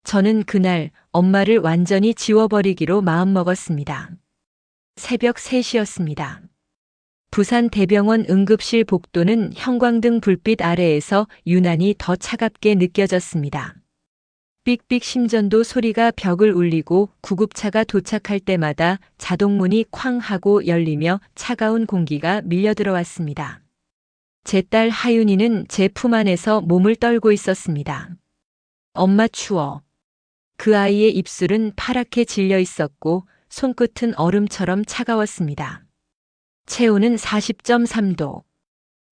저는 그날 엄마를 완전히 지워버리기로 마음먹었습니다. 새벽 3시였습니다. 부산 대병원 응급실 복도는 형광등 불빛 아래에서 유난히 더 차갑게 느껴졌습니다. 삑삑 심전도 소리가 벽을 울리고 구급차가 도착할 때마다 자동문이 쾅 하고 열리며 차가운 공기가 밀려들어왔습니다. 제 딸 하윤이는 제 품 안에서 몸을 떨고 있었습니다. 엄마 추워. 그 아이의 입술은 파랗게 질려 있었고 손끝은 얼음처럼 차가웠습니다. 체온은 40.3도.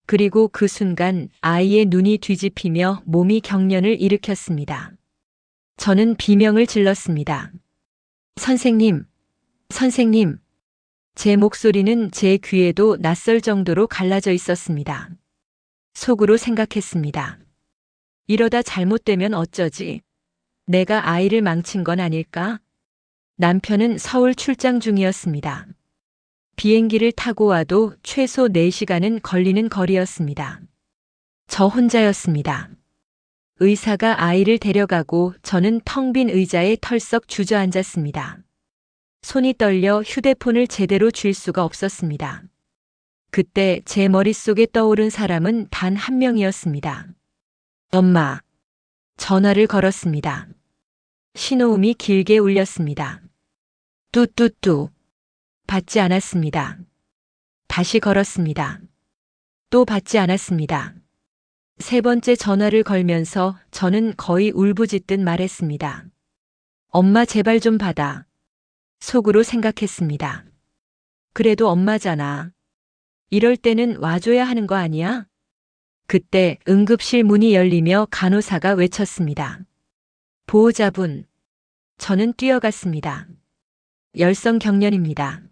그리고 그 순간 아이의 눈이 뒤집히며 몸이 경련을 일으켰습니다. 저는 비명을 질렀습니다. 선생님, 선생님. 제 목소리는 제 귀에도 낯설 정도로 갈라져 있었습니다. 속으로 생각했습니다. 이러다 잘못되면 어쩌지? 내가 아이를 망친 건 아닐까? 남편은 서울 출장 중이었습니다. 비행기를 타고 와도 최소 4시간은 걸리는 거리였습니다. 저 혼자였습니다. 의사가 아이를 데려가고 저는 텅 빈 의자에 털썩 주저앉았습니다. 손이 떨려 휴대폰을 제대로 쥘 수가 없었습니다. 그때 제 머릿속에 떠오른 사람은 단 한 명이었습니다. 엄마. 전화를 걸었습니다. 신호음이 길게 울렸습니다. 뚜뚜뚜. 받지 않았습니다. 다시 걸었습니다. 또 받지 않았습니다. 3번째 전화를 걸면서 저는 거의 울부짖듯 말했습니다. 엄마 제발 좀 받아. 속으로 생각했습니다. 그래도 엄마잖아. 이럴 때는 와줘야 하는 거 아니야? 그때 응급실 문이 열리며 간호사가 외쳤습니다. 보호자분. 저는 뛰어갔습니다. 열성 경련입니다.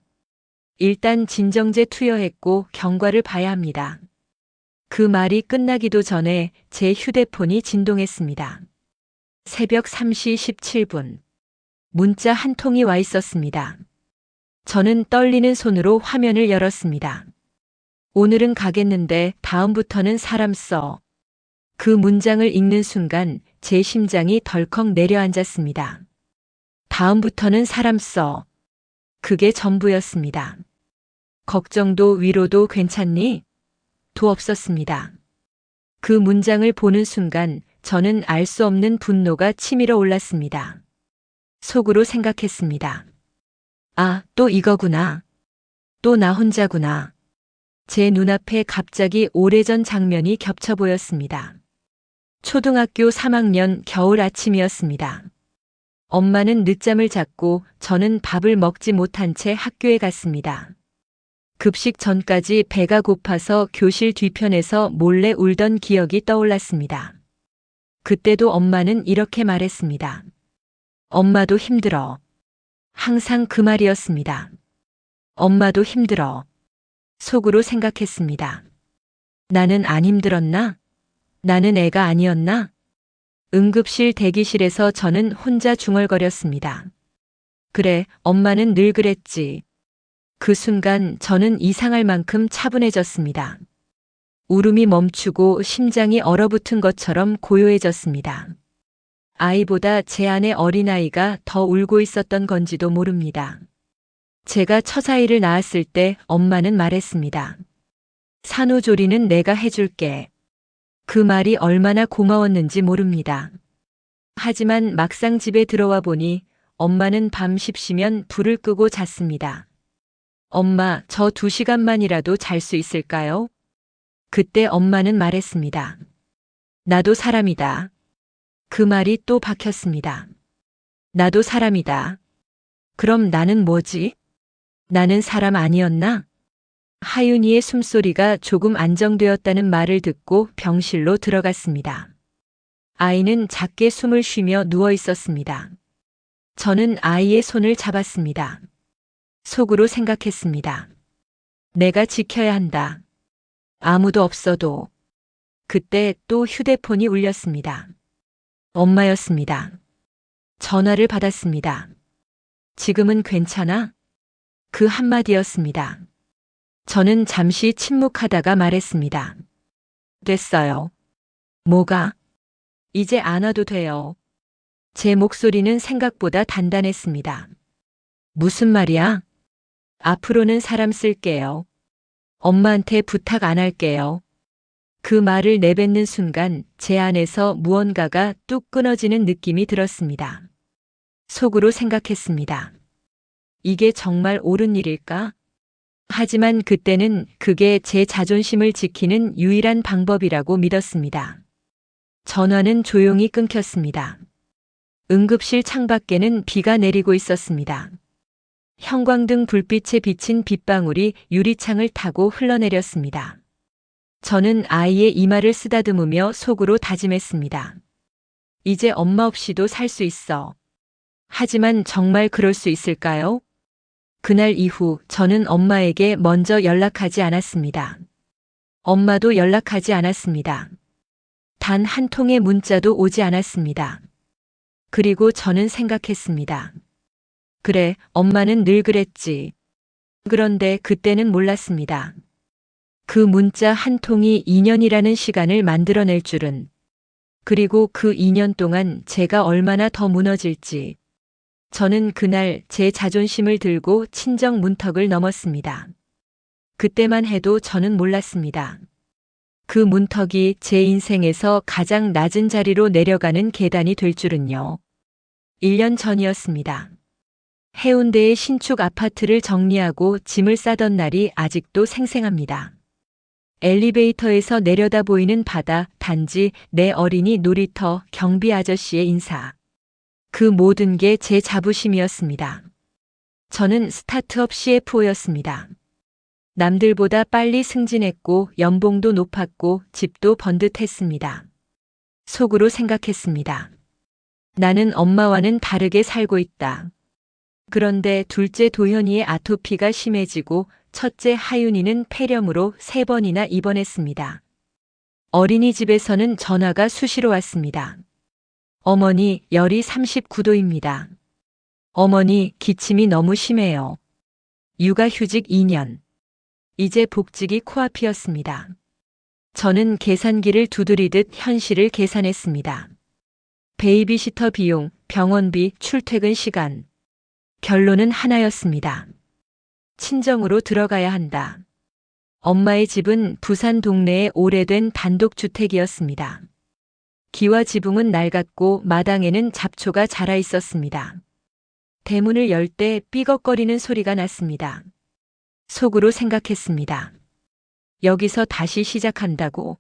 일단 진정제 투여했고 경과를 봐야 합니다. 그 말이 끝나기도 전에 제 휴대폰이 진동했습니다. 새벽 3시 17분. 문자 한 통이 와 있었습니다. 저는 떨리는 손으로 화면을 열었습니다. 오늘은 가겠는데 다음부터는 사람 써. 그 문장을 읽는 순간 제 심장이 덜컥 내려앉았습니다. 다음부터는 사람 써. 그게 전부였습니다. 걱정도 위로도 괜찮니? 도 없었습니다. 그 문장을 보는 순간 저는 알 수 없는 분노가 치밀어 올랐습니다. 속으로 생각했습니다. 아, 또 이거구나. 또 나 혼자구나. 제 눈앞에 갑자기 오래전 장면이 겹쳐 보였습니다. 초등학교 3학년 겨울 아침이었습니다. 엄마는 늦잠을 잤고 저는 밥을 먹지 못한 채 학교에 갔습니다. 급식 전까지 배가 고파서 교실 뒤편에서 몰래 울던 기억이 떠올랐습니다. 그때도 엄마는 이렇게 말했습니다. 엄마도 힘들어. 항상 그 말이었습니다. 엄마도 힘들어. 속으로 생각했습니다. 나는 안 힘들었나? 나는 애가 아니었나? 응급실 대기실에서 저는 혼자 중얼거렸습니다. 그래, 엄마는 늘 그랬지. 그 순간 저는 이상할 만큼 차분해졌습니다. 울음이 멈추고 심장이 얼어붙은 것처럼 고요해졌습니다. 아이보다 제 안의 어린아이가 더 울고 있었던 건지도 모릅니다. 제가 처자이를 낳았을 때 엄마는 말했습니다. 산후조리는 내가 해줄게. 그 말이 얼마나 고마웠는지 모릅니다. 하지만 막상 집에 들어와 보니 엄마는 밤 십시면 불을 끄고 잤습니다. 엄마, 저 2시간만이라도 잘 수 있을까요? 그때 엄마는 말했습니다. 나도 사람이다. 그 말이 또 박혔습니다. 나도 사람이다. 그럼 나는 뭐지? 나는 사람 아니었나? 하윤이의 숨소리가 조금 안정되었다는 말을 듣고 병실로 들어갔습니다. 아이는 작게 숨을 쉬며 누워 있었습니다. 저는 아이의 손을 잡았습니다. 속으로 생각했습니다. 내가 지켜야 한다. 아무도 없어도. 그때 또 휴대폰이 울렸습니다. 엄마였습니다. 전화를 받았습니다. 지금은 괜찮아? 그 한마디였습니다. 저는 잠시 침묵하다가 말했습니다. 됐어요. 뭐가? 이제 안 와도 돼요. 제 목소리는 생각보다 단단했습니다. 무슨 말이야? 앞으로는 사람 쓸게요. 엄마한테 부탁 안 할게요. 그 말을 내뱉는 순간 제 안에서 무언가가 뚝 끊어지는 느낌이 들었습니다. 속으로 생각했습니다. 이게 정말 옳은 일일까? 하지만 그때는 그게 제 자존심을 지키는 유일한 방법이라고 믿었습니다. 전화는 조용히 끊겼습니다. 응급실 창밖에는 비가 내리고 있었습니다. 형광등 불빛에 비친 빗방울이 유리창을 타고 흘러내렸습니다. 저는 아이의 이마를 쓰다듬으며 속으로 다짐했습니다. 이제 엄마 없이도 살 수 있어. 하지만 정말 그럴 수 있을까요? 그날 이후 저는 엄마에게 먼저 연락하지 않았습니다. 엄마도 연락하지 않았습니다. 단 한 통의 문자도 오지 않았습니다. 그리고 저는 생각했습니다. 그래, 엄마는 늘 그랬지. 그런데 그때는 몰랐습니다. 그 문자 한 통이 2년이라는 시간을 만들어낼 줄은, 그리고 그 2년 동안 제가 얼마나 더 무너질지. 저는 그날 제 자존심을 들고 친정 문턱을 넘었습니다. 그때만 해도 저는 몰랐습니다. 그 문턱이 제 인생에서 가장 낮은 자리로 내려가는 계단이 될 줄은요. 1년 전이었습니다. 해운대의 신축 아파트를 정리하고 짐을 싸던 날이 아직도 생생합니다. 엘리베이터에서 내려다 보이는 바다, 단지, 내 어린이 놀이터, 경비 아저씨의 인사. 그 모든 게 제 자부심이었습니다. 저는 스타트업 CFO였습니다. 남들보다 빨리 승진했고 연봉도 높았고 집도 번듯했습니다. 속으로 생각했습니다. 나는 엄마와는 다르게 살고 있다. 그런데 둘째 도현이의 아토피가 심해지고 첫째 하윤이는 폐렴으로 3번이나 입원했습니다. 어린이집에서는 전화가 수시로 왔습니다. 어머니, 열이 39도입니다. 어머니, 기침이 너무 심해요. 육아휴직 2년. 이제 복직이 코앞이었습니다. 저는 계산기를 두드리듯 현실을 계산했습니다. 베이비시터 비용, 병원비, 출퇴근 시간. 결론은 하나였습니다. 친정으로 들어가야 한다. 엄마의 집은 부산 동네의 오래된 단독주택이었습니다. 기와 지붕은 낡았고 마당에는 잡초가 자라 있었습니다. 대문을 열 때 삐걱거리는 소리가 났습니다. 속으로 생각했습니다. 여기서 다시 시작한다고.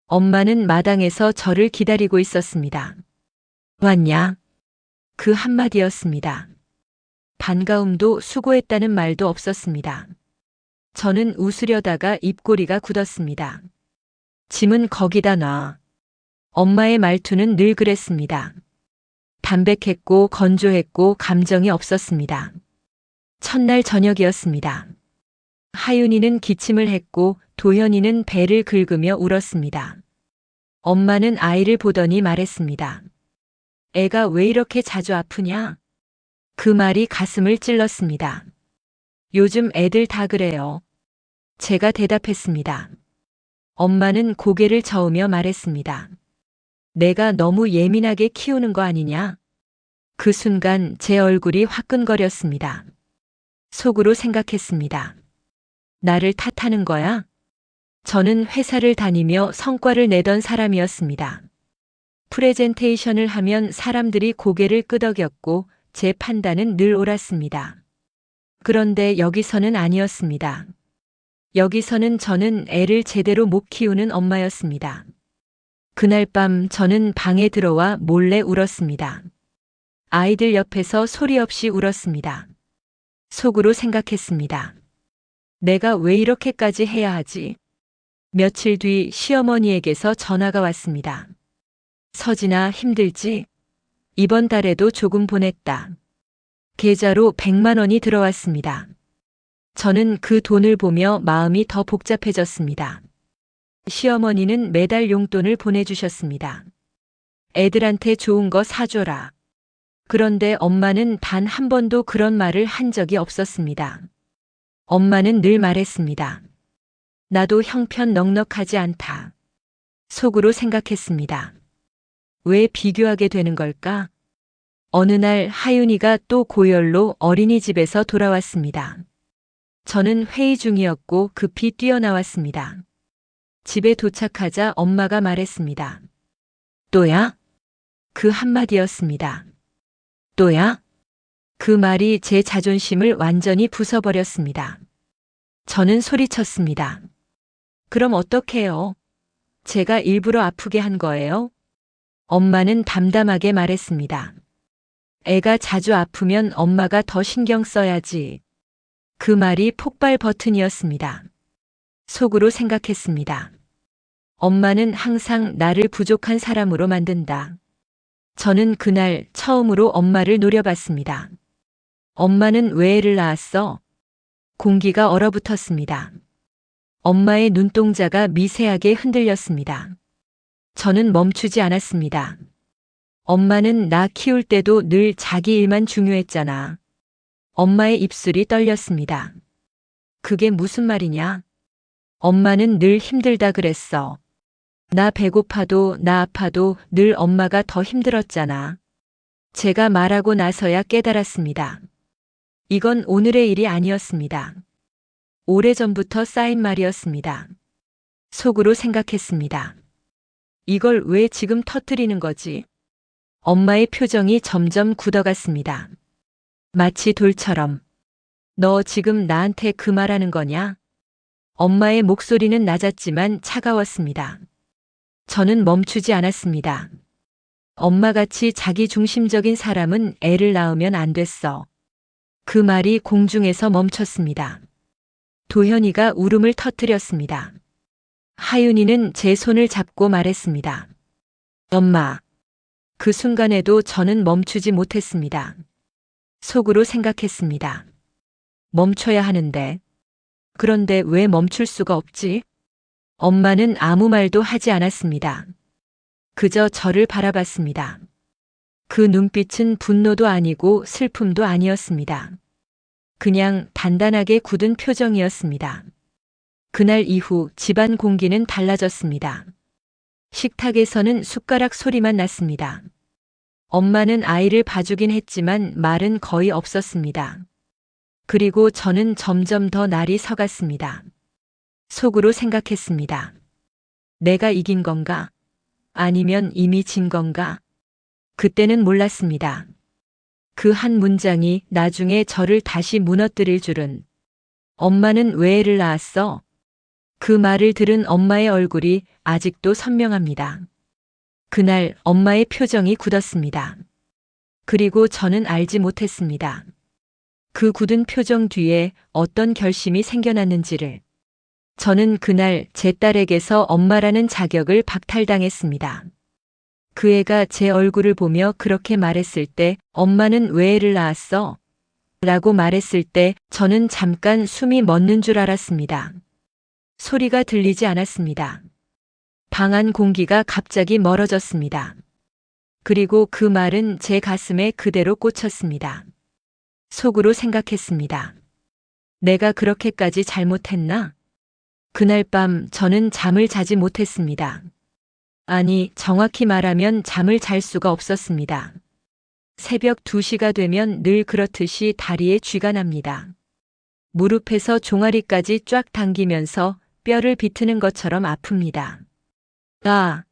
엄마는 마당에서 저를 기다리고 있었습니다. 왔냐? 그 한마디였습니다. 반가움도 수고했다는 말도 없었습니다. 저는 웃으려다가 입꼬리가 굳었습니다. 짐은 거기다 놔. 엄마의 말투는 늘 그랬습니다. 담백했고 건조했고 감정이 없었습니다. 첫날 저녁이었습니다. 하윤이는 기침을 했고 도현이는 배를 긁으며 울었습니다. 엄마는 아이를 보더니 말했습니다. 애가 왜 이렇게 자주 아프냐? 그 말이 가슴을 찔렀습니다. 요즘 애들 다 그래요. 제가 대답했습니다. 엄마는 고개를 저으며 말했습니다. 내가 너무 예민하게 키우는 거 아니냐? 그 순간 제 얼굴이 화끈거렸습니다. 속으로 생각했습니다. 나를 탓하는 거야? 저는 회사를 다니며 성과를 내던 사람이었습니다. 프레젠테이션을 하면 사람들이 고개를 끄덕였고 제 판단은 늘 옳았습니다. 그런데 여기서는 아니었습니다. 여기서는 저는 애를 제대로 못 키우는 엄마였습니다. 그날 밤 저는 방에 들어와 몰래 울었습니다. 아이들 옆에서 소리 없이 울었습니다. 속으로 생각했습니다. 내가 왜 이렇게까지 해야 하지? 며칠 뒤 시어머니에게서 전화가 왔습니다. 서진아, 힘들지? 이번 달에도 조금 보냈다. 계좌로 100만 원이 들어왔습니다. 저는 그 돈을 보며 마음이 더 복잡해졌습니다. 시어머니는 매달 용돈을 보내주셨습니다. 애들한테 좋은 거 사줘라. 그런데 엄마는 단 한 번도 그런 말을 한 적이 없었습니다. 엄마는 늘 말했습니다. 나도 형편 넉넉하지 않다. 속으로 생각했습니다. 왜 비교하게 되는 걸까? 어느 날 하윤이가 또 고열로 어린이집에서 돌아왔습니다. 저는 회의 중이었고 급히 뛰어나왔습니다. 집에 도착하자 엄마가 말했습니다. 또야? 그 한마디였습니다. 또야? 그 말이 제 자존심을 완전히 부숴버렸습니다. 저는 소리쳤습니다. 그럼 어떡해요? 제가 일부러 아프게 한 거예요? 엄마는 담담하게 말했습니다. 애가 자주 아프면 엄마가 더 신경 써야지. 그 말이 폭발 버튼이었습니다. 속으로 생각했습니다. 엄마는 항상 나를 부족한 사람으로 만든다. 저는 그날 처음으로 엄마를 노려봤습니다. 엄마는 왜 애를 낳았어? 공기가 얼어붙었습니다. 엄마의 눈동자가 미세하게 흔들렸습니다. 저는 멈추지 않았습니다. 엄마는 나 키울 때도 늘 자기 일만 중요했잖아. 엄마의 입술이 떨렸습니다. 그게 무슨 말이냐? 엄마는 늘 힘들다 그랬어. 나 배고파도 나 아파도 늘 엄마가 더 힘들었잖아. 제가 말하고 나서야 깨달았습니다. 이건 오늘의 일이 아니었습니다. 오래전부터 쌓인 말이었습니다. 속으로 생각했습니다. 이걸 왜 지금 터뜨리는 거지? 엄마의 표정이 점점 굳어갔습니다. 마치 돌처럼. 너 지금 나한테 그 말하는 거냐? 엄마의 목소리는 낮았지만 차가웠습니다. 저는 멈추지 않았습니다. 엄마같이 자기중심적인 사람은 애를 낳으면 안 됐어. 그 말이 공중에서 멈췄습니다. 도현이가 울음을 터뜨렸습니다. 하윤이는 제 손을 잡고 말했습니다. 엄마. 그 순간에도 저는 멈추지 못했습니다. 속으로 생각했습니다. 멈춰야 하는데. 그런데 왜 멈출 수가 없지? 엄마는 아무 말도 하지 않았습니다. 그저 저를 바라봤습니다. 그 눈빛은 분노도 아니고 슬픔도 아니었습니다. 그냥 단단하게 굳은 표정이었습니다. 그날 이후 집안 공기는 달라졌습니다. 식탁에서는 숟가락 소리만 났습니다. 엄마는 아이를 봐주긴 했지만 말은 거의 없었습니다. 그리고 저는 점점 더 날이 서갔습니다. 속으로 생각했습니다. 내가 이긴 건가? 아니면 이미 진 건가? 그때는 몰랐습니다. 그 한 문장이 나중에 저를 다시 무너뜨릴 줄은. 엄마는 왜 애를 낳았어? 그 말을 들은 엄마의 얼굴이 아직도 선명합니다. 그날 엄마의 표정이 굳었습니다. 그리고 저는 알지 못했습니다. 그 굳은 표정 뒤에 어떤 결심이 생겨났는지를. 저는 그날 제 딸에게서 엄마라는 자격을 박탈당했습니다. 그 애가 제 얼굴을 보며 그렇게 말했을 때, 엄마는 왜 애를 낳았어? 라고 말했을 때 저는 잠깐 숨이 멎는 줄 알았습니다. 소리가 들리지 않았습니다. 방 안 공기가 갑자기 멀어졌습니다. 그리고 그 말은 제 가슴에 그대로 꽂혔습니다. 속으로 생각했습니다. 내가 그렇게까지 잘못했나? 그날 밤 저는 잠을 자지 못했습니다. 아니, 정확히 말하면 잠을 잘 수가 없었습니다. 새벽 2시가 되면 늘 그렇듯이 다리에 쥐가 납니다. 무릎에서 종아리까지 쫙 당기면서 뼈를 비트는 것처럼 아픕니다. 아!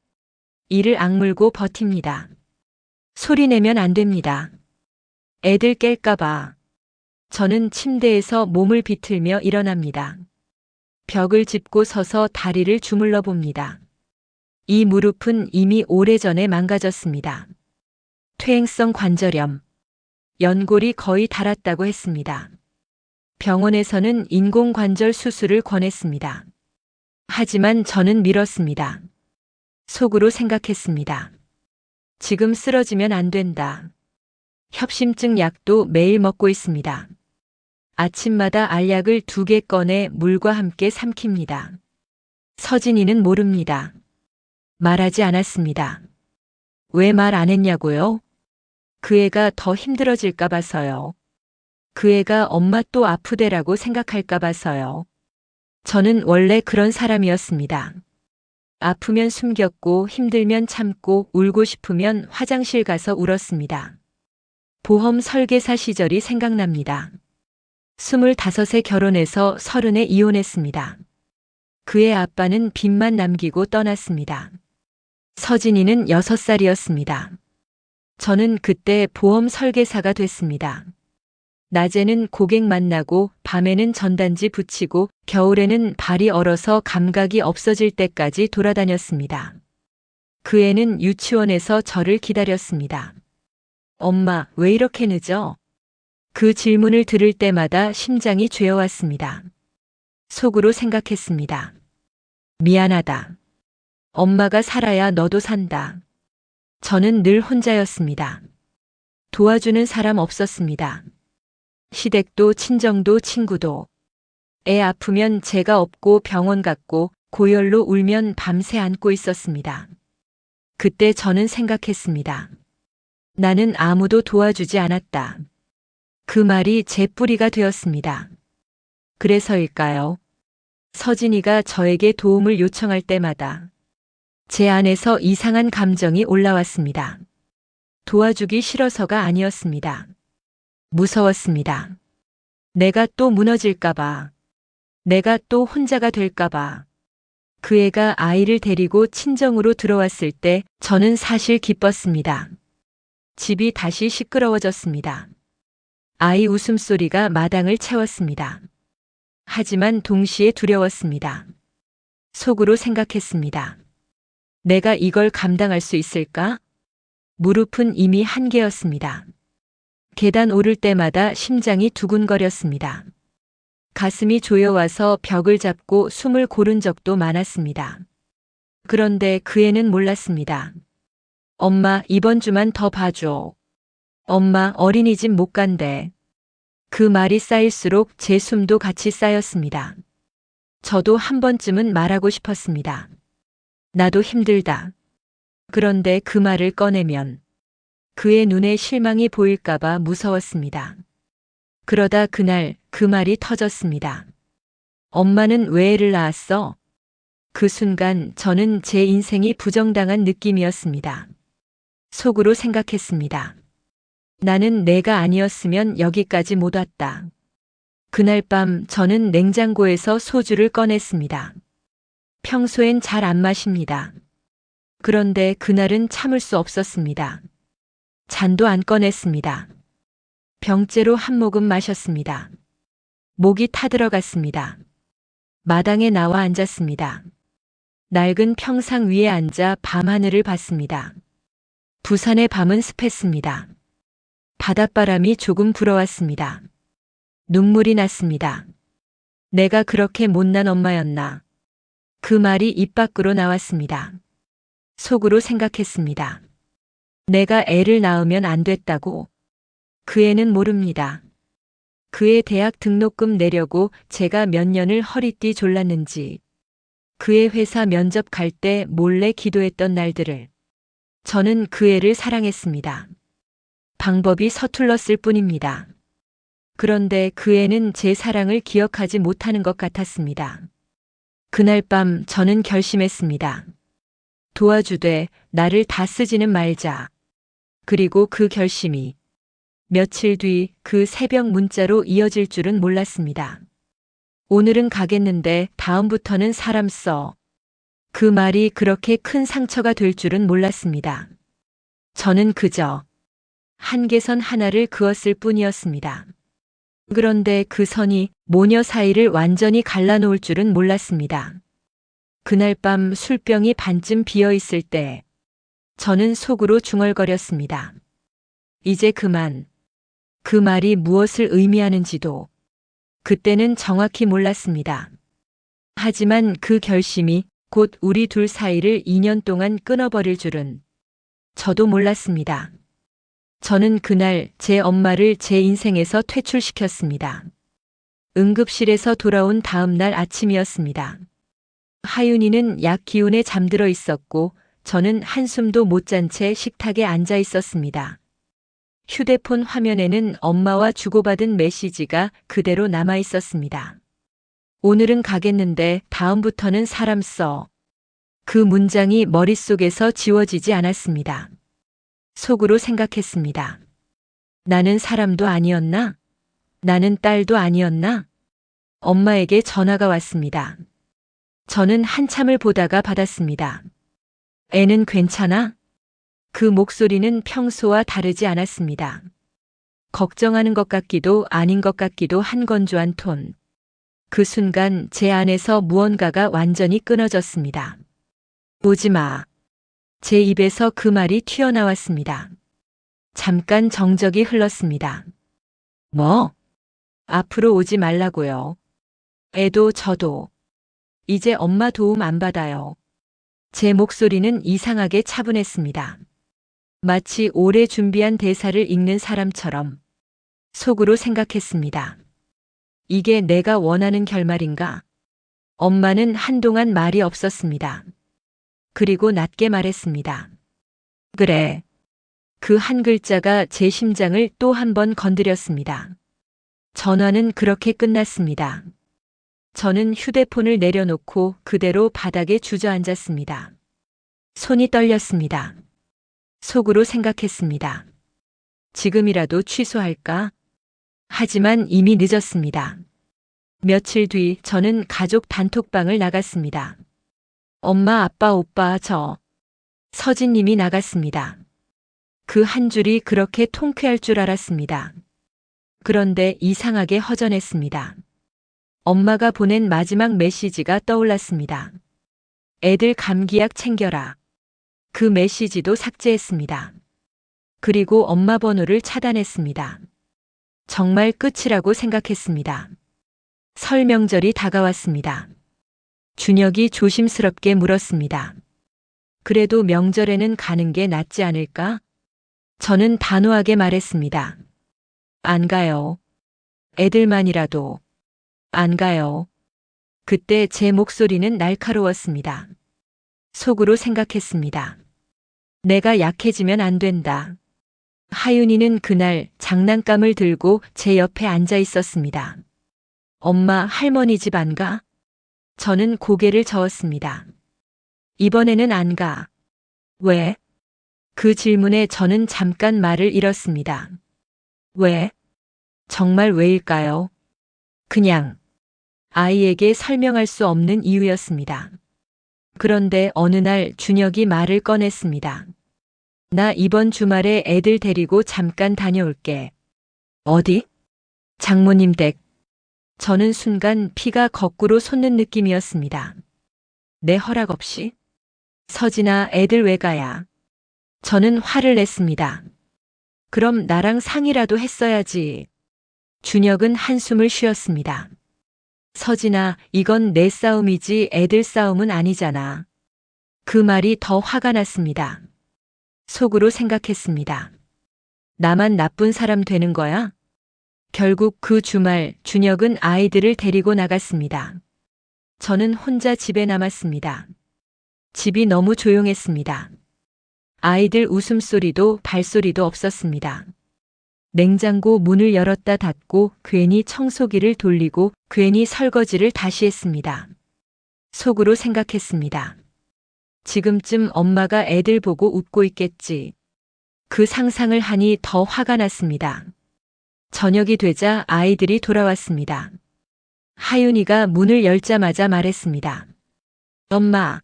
이를 악물고 버팁니다. 소리 내면 안 됩니다. 애들 깰까봐. 저는 침대에서 몸을 비틀며 일어납니다. 벽을 짚고 서서 다리를 주물러 봅니다. 이 무릎은 이미 오래전에 망가졌습니다. 퇴행성 관절염. 연골이 거의 닳았다고 했습니다. 병원에서는 인공관절 수술을 권했습니다. 하지만 저는 미뤘습니다. 속으로 생각했습니다. 지금 쓰러지면 안 된다. 협심증 약도 매일 먹고 있습니다. 아침마다 알약을 2개 꺼내 물과 함께 삼킵니다. 서진이는 모릅니다. 말하지 않았습니다. 왜 말 안 했냐고요? 그 애가 더 힘들어질까 봐서요. 그 애가 엄마 또 아프대라고 생각할까 봐서요. 저는 원래 그런 사람이었습니다. 아프면 숨겼고 힘들면 참고 울고 싶으면 화장실 가서 울었습니다. 보험 설계사 시절이 생각납니다. 25에 결혼해서 30에 이혼했습니다. 그의 아빠는 빚만 남기고 떠났습니다. 서진이는 6살이었습니다. 저는 그때 보험 설계사가 됐습니다. 낮에는 고객 만나고 밤에는 전단지 붙이고 겨울에는 발이 얼어서 감각이 없어질 때까지 돌아다녔습니다. 그 애는 유치원에서 저를 기다렸습니다. 엄마, 왜 이렇게 늦어? 그 질문을 들을 때마다 심장이 죄어왔습니다. 속으로 생각했습니다. 미안하다. 엄마가 살아야 너도 산다. 저는 늘 혼자였습니다. 도와주는 사람 없었습니다. 시댁도 친정도 친구도. 애 아프면 제가 업고 병원 갔고 고열로 울면 밤새 안고 있었습니다. 그때 저는 생각했습니다. 나는 아무도 도와주지 않았다. 그 말이 제 뿌리가 되었습니다. 그래서일까요? 서진이가 저에게 도움을 요청할 때마다 제 안에서 이상한 감정이 올라왔습니다. 도와주기 싫어서가 아니었습니다. 무서웠습니다. 내가 또 무너질까봐. 내가 또 혼자가 될까봐. 그 애가 아이를 데리고 친정으로 들어왔을 때 저는 사실 기뻤습니다. 집이 다시 시끄러워졌습니다. 아이 웃음소리가 마당을 채웠습니다. 하지만 동시에 두려웠습니다. 속으로 생각했습니다. 내가 이걸 감당할 수 있을까? 무릎은 이미 한계였습니다. 계단 오를 때마다 심장이 두근거렸습니다. 가슴이 조여와서 벽을 잡고 숨을 고른 적도 많았습니다. 그런데 그 애는 몰랐습니다. 엄마, 이번 주만 더 봐줘. 엄마, 어린이집 못 간대. 그 말이 쌓일수록 제 숨도 같이 쌓였습니다. 저도 한 번쯤은 말하고 싶었습니다. 나도 힘들다. 그런데 그 말을 꺼내면 그의 눈에 실망이 보일까봐 무서웠습니다. 그러다 그날 그 말이 터졌습니다. 엄마는 왜 애를 낳았어? 그 순간 저는 제 인생이 부정당한 느낌이었습니다. 속으로 생각했습니다. 나는 내가 아니었으면 여기까지 못 왔다. 그날 밤 저는 냉장고에서 소주를 꺼냈습니다. 평소엔 잘 안 마십니다. 그런데 그날은 참을 수 없었습니다. 잔도 안 꺼냈습니다. 병째로 한 모금 마셨습니다. 목이 타들어갔습니다. 마당에 나와 앉았습니다. 낡은 평상 위에 앉아 밤하늘을 봤습니다. 부산의 밤은 습했습니다. 바닷바람이 조금 불어왔습니다. 눈물이 났습니다. 내가 그렇게 못난 엄마였나? 그 말이 입 밖으로 나왔습니다. 속으로 생각했습니다. 내가 애를 낳으면 안 됐다고. 그 애는 모릅니다. 그의 대학 등록금 내려고 제가 몇 년을 허리띠 졸랐는지, 그의 회사 면접 갈 때 몰래 기도했던 날들을. 저는 그 애를 사랑했습니다. 방법이 서툴렀을 뿐입니다. 그런데 그 애는 제 사랑을 기억하지 못하는 것 같았습니다. 그날 밤 저는 결심했습니다. 도와주되 나를 다 쓰지는 말자. 그리고 그 결심이 며칠 뒤 그 새벽 문자로 이어질 줄은 몰랐습니다. 오늘은 가겠는데 다음부터는 사람 써. 그 말이 그렇게 큰 상처가 될 줄은 몰랐습니다. 저는 그저 한계선 하나를 그었을 뿐이었습니다. 그런데 그 선이 모녀 사이를 완전히 갈라놓을 줄은 몰랐습니다. 그날 밤 술병이 반쯤 비어 있을 때 저는 속으로 중얼거렸습니다. 이제 그만. 그 말이 무엇을 의미하는지도 그때는 정확히 몰랐습니다. 하지만 그 결심이 곧 우리 둘 사이를 2년 동안 끊어버릴 줄은 저도 몰랐습니다. 저는 그날 제 엄마를 제 인생에서 퇴출시켰습니다. 응급실에서 돌아온 다음 날 아침이었습니다. 하윤이는 약 기운에 잠들어 있었고 저는 한숨도 못 잔 채 식탁에 앉아 있었습니다. 휴대폰 화면에는 엄마와 주고받은 메시지가 그대로 남아 있었습니다. 오늘은 가겠는데 다음부터는 사람 써. 그 문장이 머릿속에서 지워지지 않았습니다. 속으로 생각했습니다. 나는 사람도 아니었나? 나는 딸도 아니었나? 엄마에게 전화가 왔습니다. 저는 한참을 보다가 받았습니다. 애는 괜찮아? 그 목소리는 평소와 다르지 않았습니다. 걱정하는 것 같기도 아닌 것 같기도 한 건조한 톤. 그 순간 제 안에서 무언가가 완전히 끊어졌습니다. 오지 마. 제 입에서 그 말이 튀어나왔습니다. 잠깐 정적이 흘렀습니다. 뭐? 앞으로 오지 말라고요. 애도 저도. 이제 엄마 도움 안 받아요. 제 목소리는 이상하게 차분했습니다. 마치 오래 준비한 대사를 읽는 사람처럼. 속으로 생각했습니다. 이게 내가 원하는 결말인가? 엄마는 한동안 말이 없었습니다. 그리고 낮게 말했습니다. 그래. 그 한 글자가 제 심장을 또 한 번 건드렸습니다. 전화는 그렇게 끝났습니다. 저는 휴대폰을 내려놓고 그대로 바닥에 주저앉았습니다. 손이 떨렸습니다. 속으로 생각했습니다. 지금이라도 취소할까? 하지만 이미 늦었습니다. 며칠 뒤 저는 가족 단톡방을 나갔습니다. 엄마, 아빠, 오빠, 저. 서진님이 나갔습니다. 그 한 줄이 그렇게 통쾌할 줄 알았습니다. 그런데 이상하게 허전했습니다. 엄마가 보낸 마지막 메시지가 떠올랐습니다. 애들 감기약 챙겨라. 그 메시지도 삭제했습니다. 그리고 엄마 번호를 차단했습니다. 정말 끝이라고 생각했습니다. 설 명절이 다가왔습니다. 준혁이 조심스럽게 물었습니다. 그래도 명절에는 가는 게 낫지 않을까? 저는 단호하게 말했습니다. 안 가요. 애들만이라도. 안 가요. 그때 제 목소리는 날카로웠습니다. 속으로 생각했습니다. 내가 약해지면 안 된다. 하윤이는 그날 장난감을 들고 제 옆에 앉아 있었습니다. 엄마, 할머니 집 안 가? 저는 고개를 저었습니다. 이번에는 안 가. 왜? 그 질문에 저는 잠깐 말을 잃었습니다. 왜? 정말 왜일까요? 그냥 아이에게 설명할 수 없는 이유였습니다. 그런데 어느 날 준혁이 말을 꺼냈습니다. 나 이번 주말에 애들 데리고 잠깐 다녀올게. 어디? 장모님 댁. 저는 순간 피가 거꾸로 솟는 느낌이었습니다. 내 허락 없이? 서진아, 애들 왜 가야? 저는 화를 냈습니다. 그럼 나랑 상의라도 했어야지. 준혁은 한숨을 쉬었습니다. 서진아, 이건 내 싸움이지 애들 싸움은 아니잖아. 그 말이 더 화가 났습니다. 속으로 생각했습니다. 나만 나쁜 사람 되는 거야? 결국 그 주말 준혁은 아이들을 데리고 나갔습니다. 저는 혼자 집에 남았습니다. 집이 너무 조용했습니다. 아이들 웃음소리도 발소리도 없었습니다. 냉장고 문을 열었다 닫고 괜히 청소기를 돌리고 괜히 설거지를 다시 했습니다. 속으로 생각했습니다. 지금쯤 엄마가 애들 보고 웃고 있겠지. 그 상상을 하니 더 화가 났습니다. 저녁이 되자 아이들이 돌아왔습니다. 하윤이가 문을 열자마자 말했습니다. 엄마,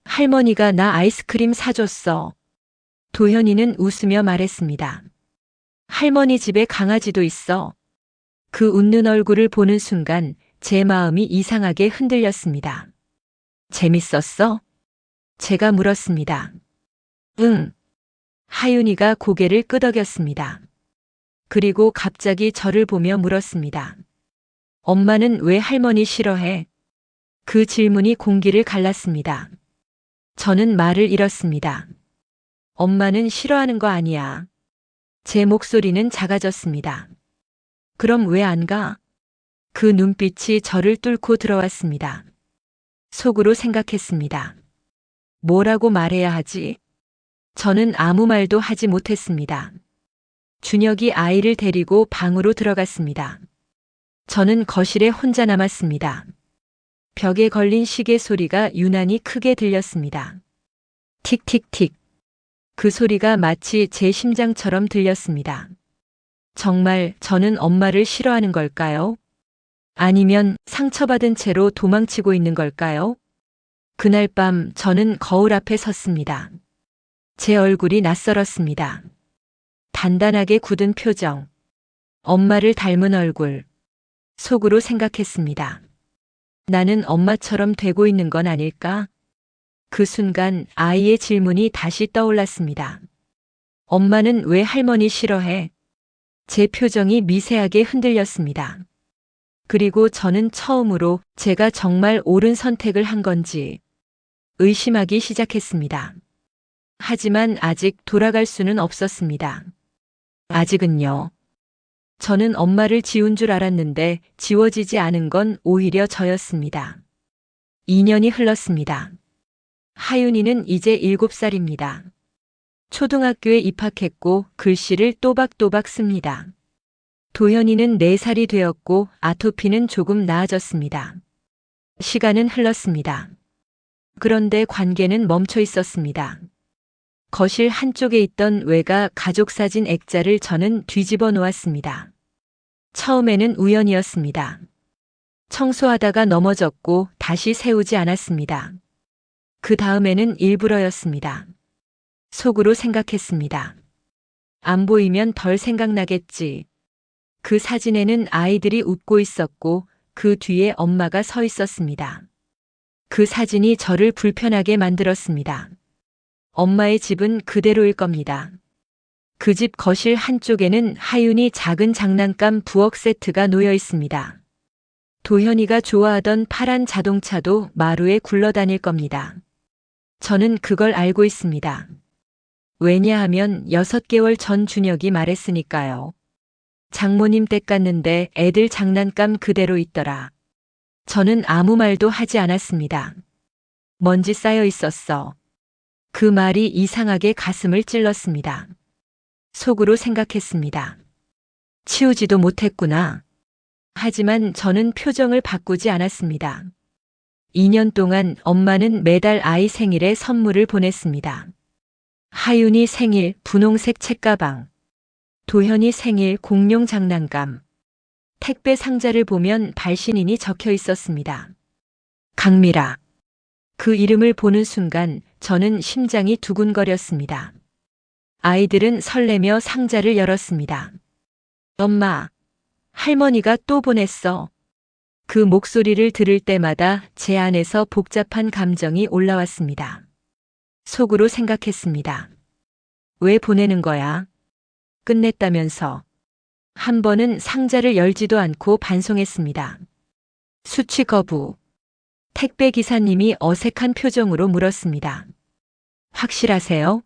할머니가 나 아이스크림 사줬어. 도현이는 웃으며 말했습니다. 할머니 집에 강아지도 있어. 그 웃는 얼굴을 보는 순간 제 마음이 이상하게 흔들렸습니다. 재밌었어? 제가 물었습니다. 응. 하윤이가 고개를 끄덕였습니다. 그리고 갑자기 저를 보며 물었습니다. 엄마는 왜 할머니 싫어해? 그 질문이 공기를 갈랐습니다. 저는 말을 잃었습니다. 엄마는 싫어하는 거 아니야. 제 목소리는 작아졌습니다. 그럼 왜 안 가? 그 눈빛이 저를 뚫고 들어왔습니다. 속으로 생각했습니다. 뭐라고 말해야 하지? 저는 아무 말도 하지 못했습니다. 준혁이 아이를 데리고 방으로 들어갔습니다. 저는 거실에 혼자 남았습니다. 벽에 걸린 시계 소리가 유난히 크게 들렸습니다. 틱틱틱. 그 소리가 마치 제 심장처럼 들렸습니다. 정말 저는 엄마를 싫어하는 걸까요? 아니면 상처받은 채로 도망치고 있는 걸까요? 그날 밤 저는 거울 앞에 섰습니다. 제 얼굴이 낯설었습니다. 단단하게 굳은 표정, 엄마를 닮은 얼굴, 속으로 생각했습니다. 나는 엄마처럼 되고 있는 건 아닐까? 그 순간 아이의 질문이 다시 떠올랐습니다. 엄마는 왜 할머니 싫어해? 제 표정이 미세하게 흔들렸습니다. 그리고 저는 처음으로 제가 정말 옳은 선택을 한 건지 의심하기 시작했습니다. 하지만 아직 돌아갈 수는 없었습니다. 아직은요. 저는 엄마를 지운 줄 알았는데 지워지지 않은 건 오히려 저였습니다. 2년이 흘렀습니다. 하윤이는 이제 7살입니다. 초등학교에 입학했고 글씨를 또박또박 씁니다. 도현이는 4살이 되었고 아토피는 조금 나아졌습니다. 시간은 흘렀습니다. 그런데 관계는 멈춰 있었습니다. 거실 한쪽에 있던 외가 가족사진 액자를 저는 뒤집어 놓았습니다. 처음에는 우연이었습니다. 청소하다가 넘어졌고 다시 세우지 않았습니다. 그 다음에는 일부러였습니다. 속으로 생각했습니다. 안 보이면 덜 생각나겠지. 그 사진에는 아이들이 웃고 있었고 그 뒤에 엄마가 서 있었습니다. 그 사진이 저를 불편하게 만들었습니다. 엄마의 집은 그대로일 겁니다. 그 집 거실 한쪽에는 하윤이 작은 장난감 부엌 세트가 놓여 있습니다. 도현이가 좋아하던 파란 자동차도 마루에 굴러다닐 겁니다. 저는 그걸 알고 있습니다. 왜냐하면 6개월 전 준혁이 말했으니까요. 장모님 댁 갔는데 애들 장난감 그대로 있더라. 저는 아무 말도 하지 않았습니다. 먼지 쌓여 있었어. 그 말이 이상하게 가슴을 찔렀습니다. 속으로 생각했습니다. 치우지도 못했구나. 하지만 저는 표정을 바꾸지 않았습니다. 2년 동안 엄마는 매달 아이 생일에 선물을 보냈습니다. 하윤이 생일 분홍색 책가방, 도현이 생일 공룡 장난감, 택배 상자를 보면 발신인이 적혀 있었습니다. 강미라. 그 이름을 보는 순간 저는 심장이 두근거렸습니다. 아이들은 설레며 상자를 열었습니다. 엄마, 할머니가 또 보냈어. 그 목소리를 들을 때마다 제 안에서 복잡한 감정이 올라왔습니다. 속으로 생각했습니다. 왜 보내는 거야? 끝냈다면서. 한 번은 상자를 열지도 않고 반송했습니다. 수취 거부. 택배 기사님이 어색한 표정으로 물었습니다. 확실하세요?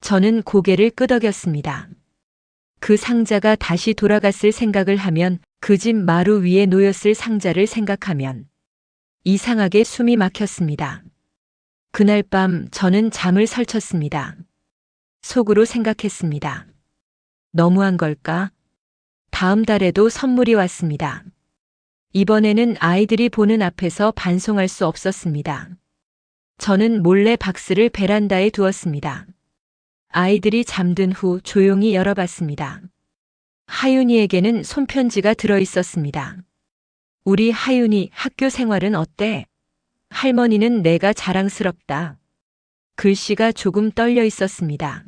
저는 고개를 끄덕였습니다. 그 상자가 다시 돌아갔을 생각을 하면, 그 집 마루 위에 놓였을 상자를 생각하면 이상하게 숨이 막혔습니다. 그날 밤 저는 잠을 설쳤습니다. 속으로 생각했습니다. 너무한 걸까? 다음 달에도 선물이 왔습니다. 이번에는 아이들이 보는 앞에서 반송할 수 없었습니다. 저는 몰래 박스를 베란다에 두었습니다. 아이들이 잠든 후 조용히 열어봤습니다. 하윤이에게는 손편지가 들어 있었습니다. 우리 하윤이 학교 생활은 어때? 할머니는 내가 자랑스럽다. 글씨가 조금 떨려 있었습니다.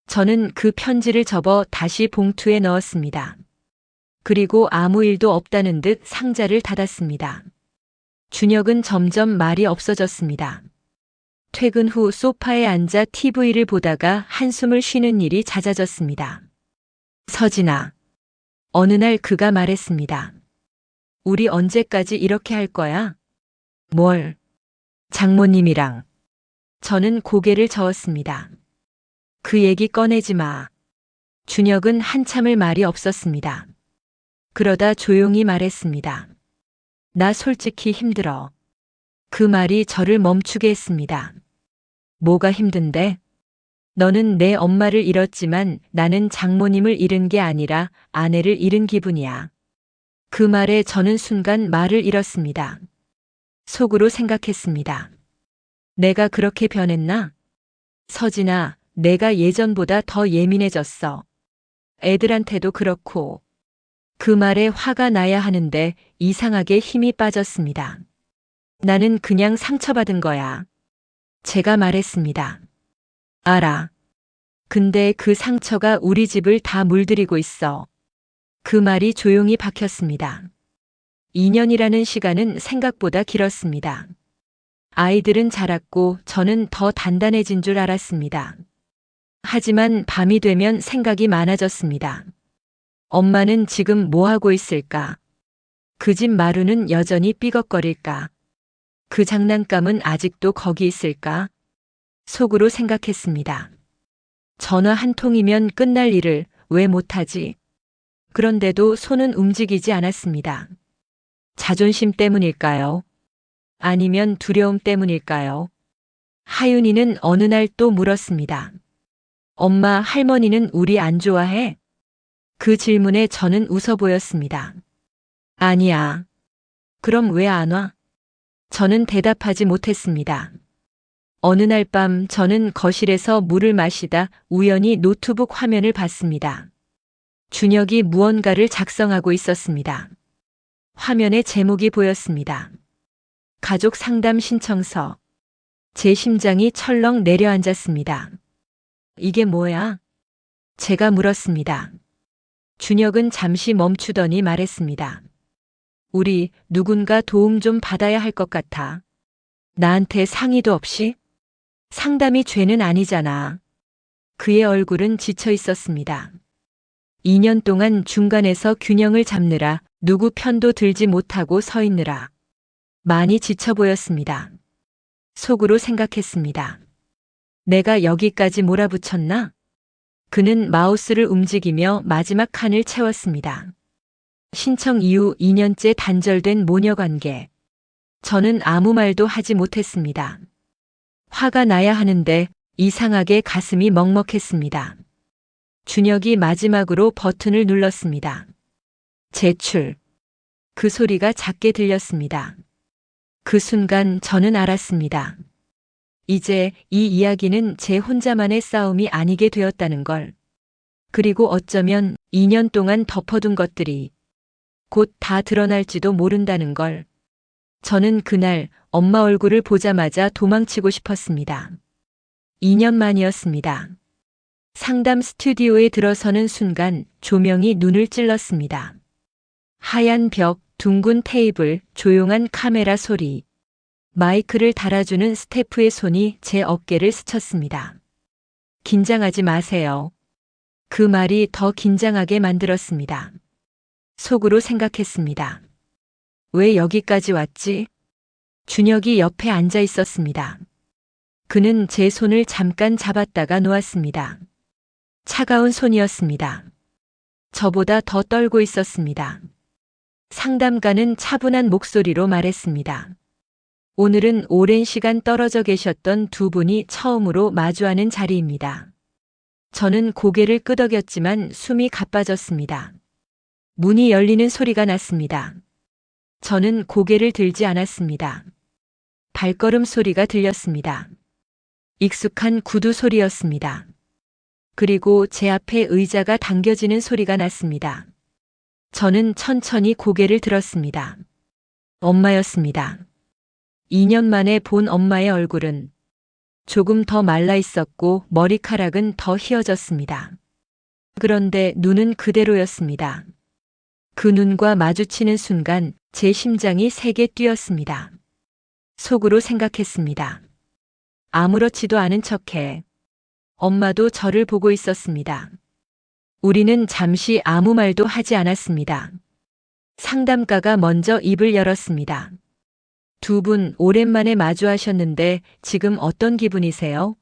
저는 그 편지를 접어 다시 봉투에 넣었습니다. 그리고 아무 일도 없다는 듯 상자를 닫았습니다. 준혁은 점점 말이 없어졌습니다. 퇴근 후 소파에 앉아 TV를 보다가 한숨을 쉬는 일이 잦아졌습니다. 서진아. 어느 날 그가 말했습니다. 우리 언제까지 이렇게 할 거야? 뭘? 장모님이랑. 저는 고개를 저었습니다. 그 얘기 꺼내지 마. 준혁은 한참을 말이 없었습니다. 그러다 조용히 말했습니다. 나 솔직히 힘들어. 그 말이 저를 멈추게 했습니다. 뭐가 힘든데? 너는 내 엄마를 잃었지만 나는 장모님을 잃은 게 아니라 아내를 잃은 기분이야. 그 말에 저는 순간 말을 잃었습니다. 속으로 생각했습니다. 내가 그렇게 변했나? 서진아, 내가 예전보다 더 예민해졌어. 애들한테도 그렇고. 그 말에 화가 나야 하는데 이상하게 힘이 빠졌습니다. 나는 그냥 상처받은 거야. 제가 말했습니다. 알아. 근데 그 상처가 우리 집을 다 물들이고 있어. 그 말이 조용히 박혔습니다. 2년이라는 시간은 생각보다 길었습니다. 아이들은 자랐고 저는 더 단단해진 줄 알았습니다. 하지만 밤이 되면 생각이 많아졌습니다. 엄마는 지금 뭐 하고 있을까? 그 집 마루는 여전히 삐걱거릴까? 그 장난감은 아직도 거기 있을까? 속으로 생각했습니다. 전화 한 통이면 끝날 일을 왜 못하지? 그런데도 손은 움직이지 않았습니다. 자존심 때문일까요? 아니면 두려움 때문일까요? 하윤이는 어느 날 또 물었습니다. 엄마, 할머니는 우리 안 좋아해? 그 질문에 저는 웃어 보였습니다. 아니야. 그럼 왜 안 와? 저는 대답하지 못했습니다. 어느 날 밤 저는 거실에서 물을 마시다 우연히 노트북 화면을 봤습니다. 준혁이 무언가를 작성하고 있었습니다. 화면에 제목이 보였습니다. 가족 상담 신청서. 제 심장이 철렁 내려앉았습니다. 이게 뭐야? 제가 물었습니다. 준혁은 잠시 멈추더니 말했습니다. 우리 누군가 도움 좀 받아야 할 것 같아. 나한테 상의도 없이? 상담이 죄는 아니잖아. 그의 얼굴은 지쳐 있었습니다. 2년 동안 중간에서 균형을 잡느라 누구 편도 들지 못하고 서 있느라 많이 지쳐 보였습니다. 속으로 생각했습니다. 내가 여기까지 몰아붙였나? 그는 마우스를 움직이며 마지막 칸을 채웠습니다. 신청 이후 2년째 단절된 모녀관계. 저는 아무 말도 하지 못했습니다. 화가 나야 하는데 이상하게 가슴이 먹먹했습니다. 준혁이 마지막으로 버튼을 눌렀습니다. 제출. 그 소리가 작게 들렸습니다. 그 순간 저는 알았습니다. 이제 이 이야기는 제 혼자만의 싸움이 아니게 되었다는 걸. 그리고 어쩌면 2년 동안 덮어둔 것들이 곧 다 드러날지도 모른다는 걸. 저는 그날 엄마 얼굴을 보자마자 도망치고 싶었습니다. 2년 만이었습니다. 상담 스튜디오에 들어서는 순간 조명이 눈을 찔렀습니다. 하얀 벽, 둥근 테이블, 조용한 카메라 소리. 마이크를 달아주는 스태프의 손이 제 어깨를 스쳤습니다. 긴장하지 마세요. 그 말이 더 긴장하게 만들었습니다. 속으로 생각했습니다. 왜 여기까지 왔지? 준혁이 옆에 앉아 있었습니다. 그는 제 손을 잠깐 잡았다가 놓았습니다. 차가운 손이었습니다. 저보다 더 떨고 있었습니다. 상담가는 차분한 목소리로 말했습니다. 오늘은 오랜 시간 떨어져 계셨던 두 분이 처음으로 마주하는 자리입니다. 저는 고개를 끄덕였지만 숨이 가빠졌습니다. 문이 열리는 소리가 났습니다. 저는 고개를 들지 않았습니다. 발걸음 소리가 들렸습니다. 익숙한 구두 소리였습니다. 그리고 제 앞에 의자가 당겨지는 소리가 났습니다. 저는 천천히 고개를 들었습니다. 엄마였습니다. 2년 만에 본 엄마의 얼굴은 조금 더 말라 있었고 머리카락은 더 휘어졌습니다. 그런데 눈은 그대로였습니다. 그 눈과 마주치는 순간 제 심장이 세게 뛰었습니다. 속으로 생각했습니다. 아무렇지도 않은 척해. 엄마도 저를 보고 있었습니다. 우리는 잠시 아무 말도 하지 않았습니다. 상담가가 먼저 입을 열었습니다. 두 분 오랜만에 마주하셨는데 지금 어떤 기분이세요?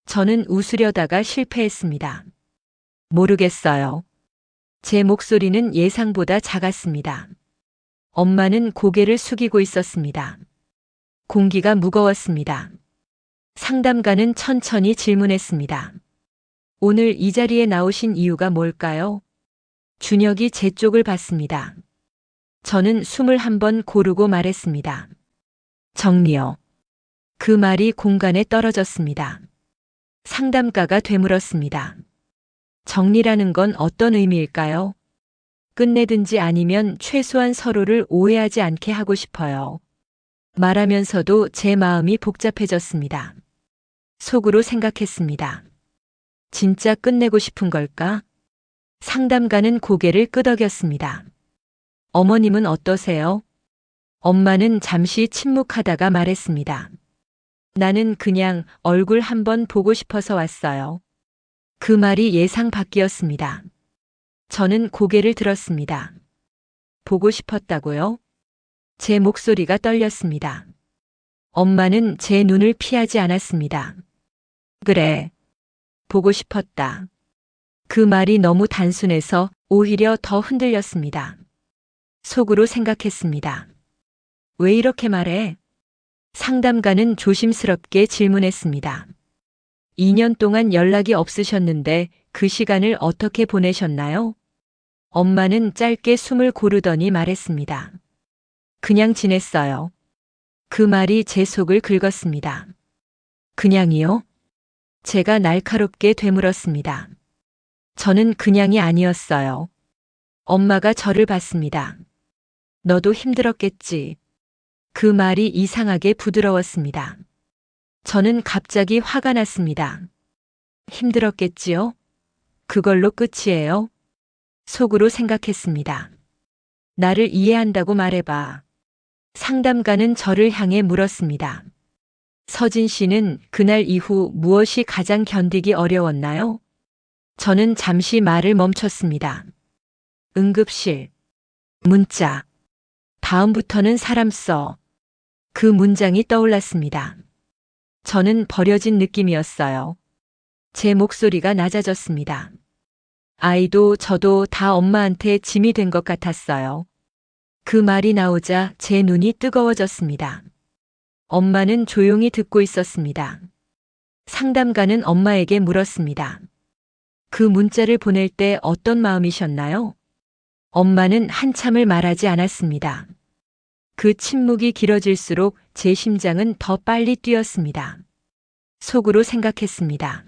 저는 웃으려다가 실패했습니다. 모르겠어요. 제 목소리는 예상보다 작았습니다. 엄마는 고개를 숙이고 있었습니다. 공기가 무거웠습니다. 상담가는 천천히 질문했습니다. 오늘 이 자리에 나오신 이유가 뭘까요? 준혁이 제 쪽을 봤습니다. 저는 숨을 한번 고르고 말했습니다. 정리요. 그 말이 공간에 떨어졌습니다. 상담가가 되물었습니다. 정리라는 건 어떤 의미일까요? 끝내든지 아니면 최소한 서로를 오해하지 않게 하고 싶어요. 말하면서도 제 마음이 복잡해졌습니다. 속으로 생각했습니다. 진짜 끝내고 싶은 걸까? 상담가는 고개를 끄덕였습니다. 어머님은 어떠세요? 엄마는 잠시 침묵하다가 말했습니다. 나는 그냥 얼굴 한번 보고 싶어서 왔어요. 그 말이 예상 밖이었습니다. 저는 고개를 들었습니다. 보고 싶었다고요? 제 목소리가 떨렸습니다. 엄마는 제 눈을 피하지 않았습니다. 그래. 보고 싶었다. 그 말이 너무 단순해서 오히려 더 흔들렸습니다. 속으로 생각했습니다. 왜 이렇게 말해? 상담가는 조심스럽게 질문했습니다. 2년 동안 연락이 없으셨는데 그 시간을 어떻게 보내셨나요? 엄마는 짧게 숨을 고르더니 말했습니다. 그냥 지냈어요. 그 말이 제 속을 긁었습니다. 그냥이요? 제가 날카롭게 되물었습니다. 저는 그냥이 아니었어요. 엄마가 저를 봤습니다. 너도 힘들었겠지. 그 말이 이상하게 부드러웠습니다. 저는 갑자기 화가 났습니다. 힘들었겠지요? 그걸로 끝이에요? 속으로 생각했습니다. 나를 이해한다고 말해봐. 상담가는 저를 향해 물었습니다. 서진 씨는 그날 이후 무엇이 가장 견디기 어려웠나요? 저는 잠시 말을 멈췄습니다. 응급실, 문자, 다음부터는 사람 써. 그 문장이 떠올랐습니다. 저는 버려진 느낌이었어요. 제 목소리가 낮아졌습니다. 아이도 저도 다 엄마한테 짐이 된 것 같았어요. 그 말이 나오자 제 눈이 뜨거워졌습니다. 엄마는 조용히 듣고 있었습니다. 상담가는 엄마에게 물었습니다. 그 문자를 보낼 때 어떤 마음이셨나요? 엄마는 한참을 말하지 않았습니다. 그 침묵이 길어질수록 제 심장은 더 빨리 뛰었습니다. 속으로 생각했습니다.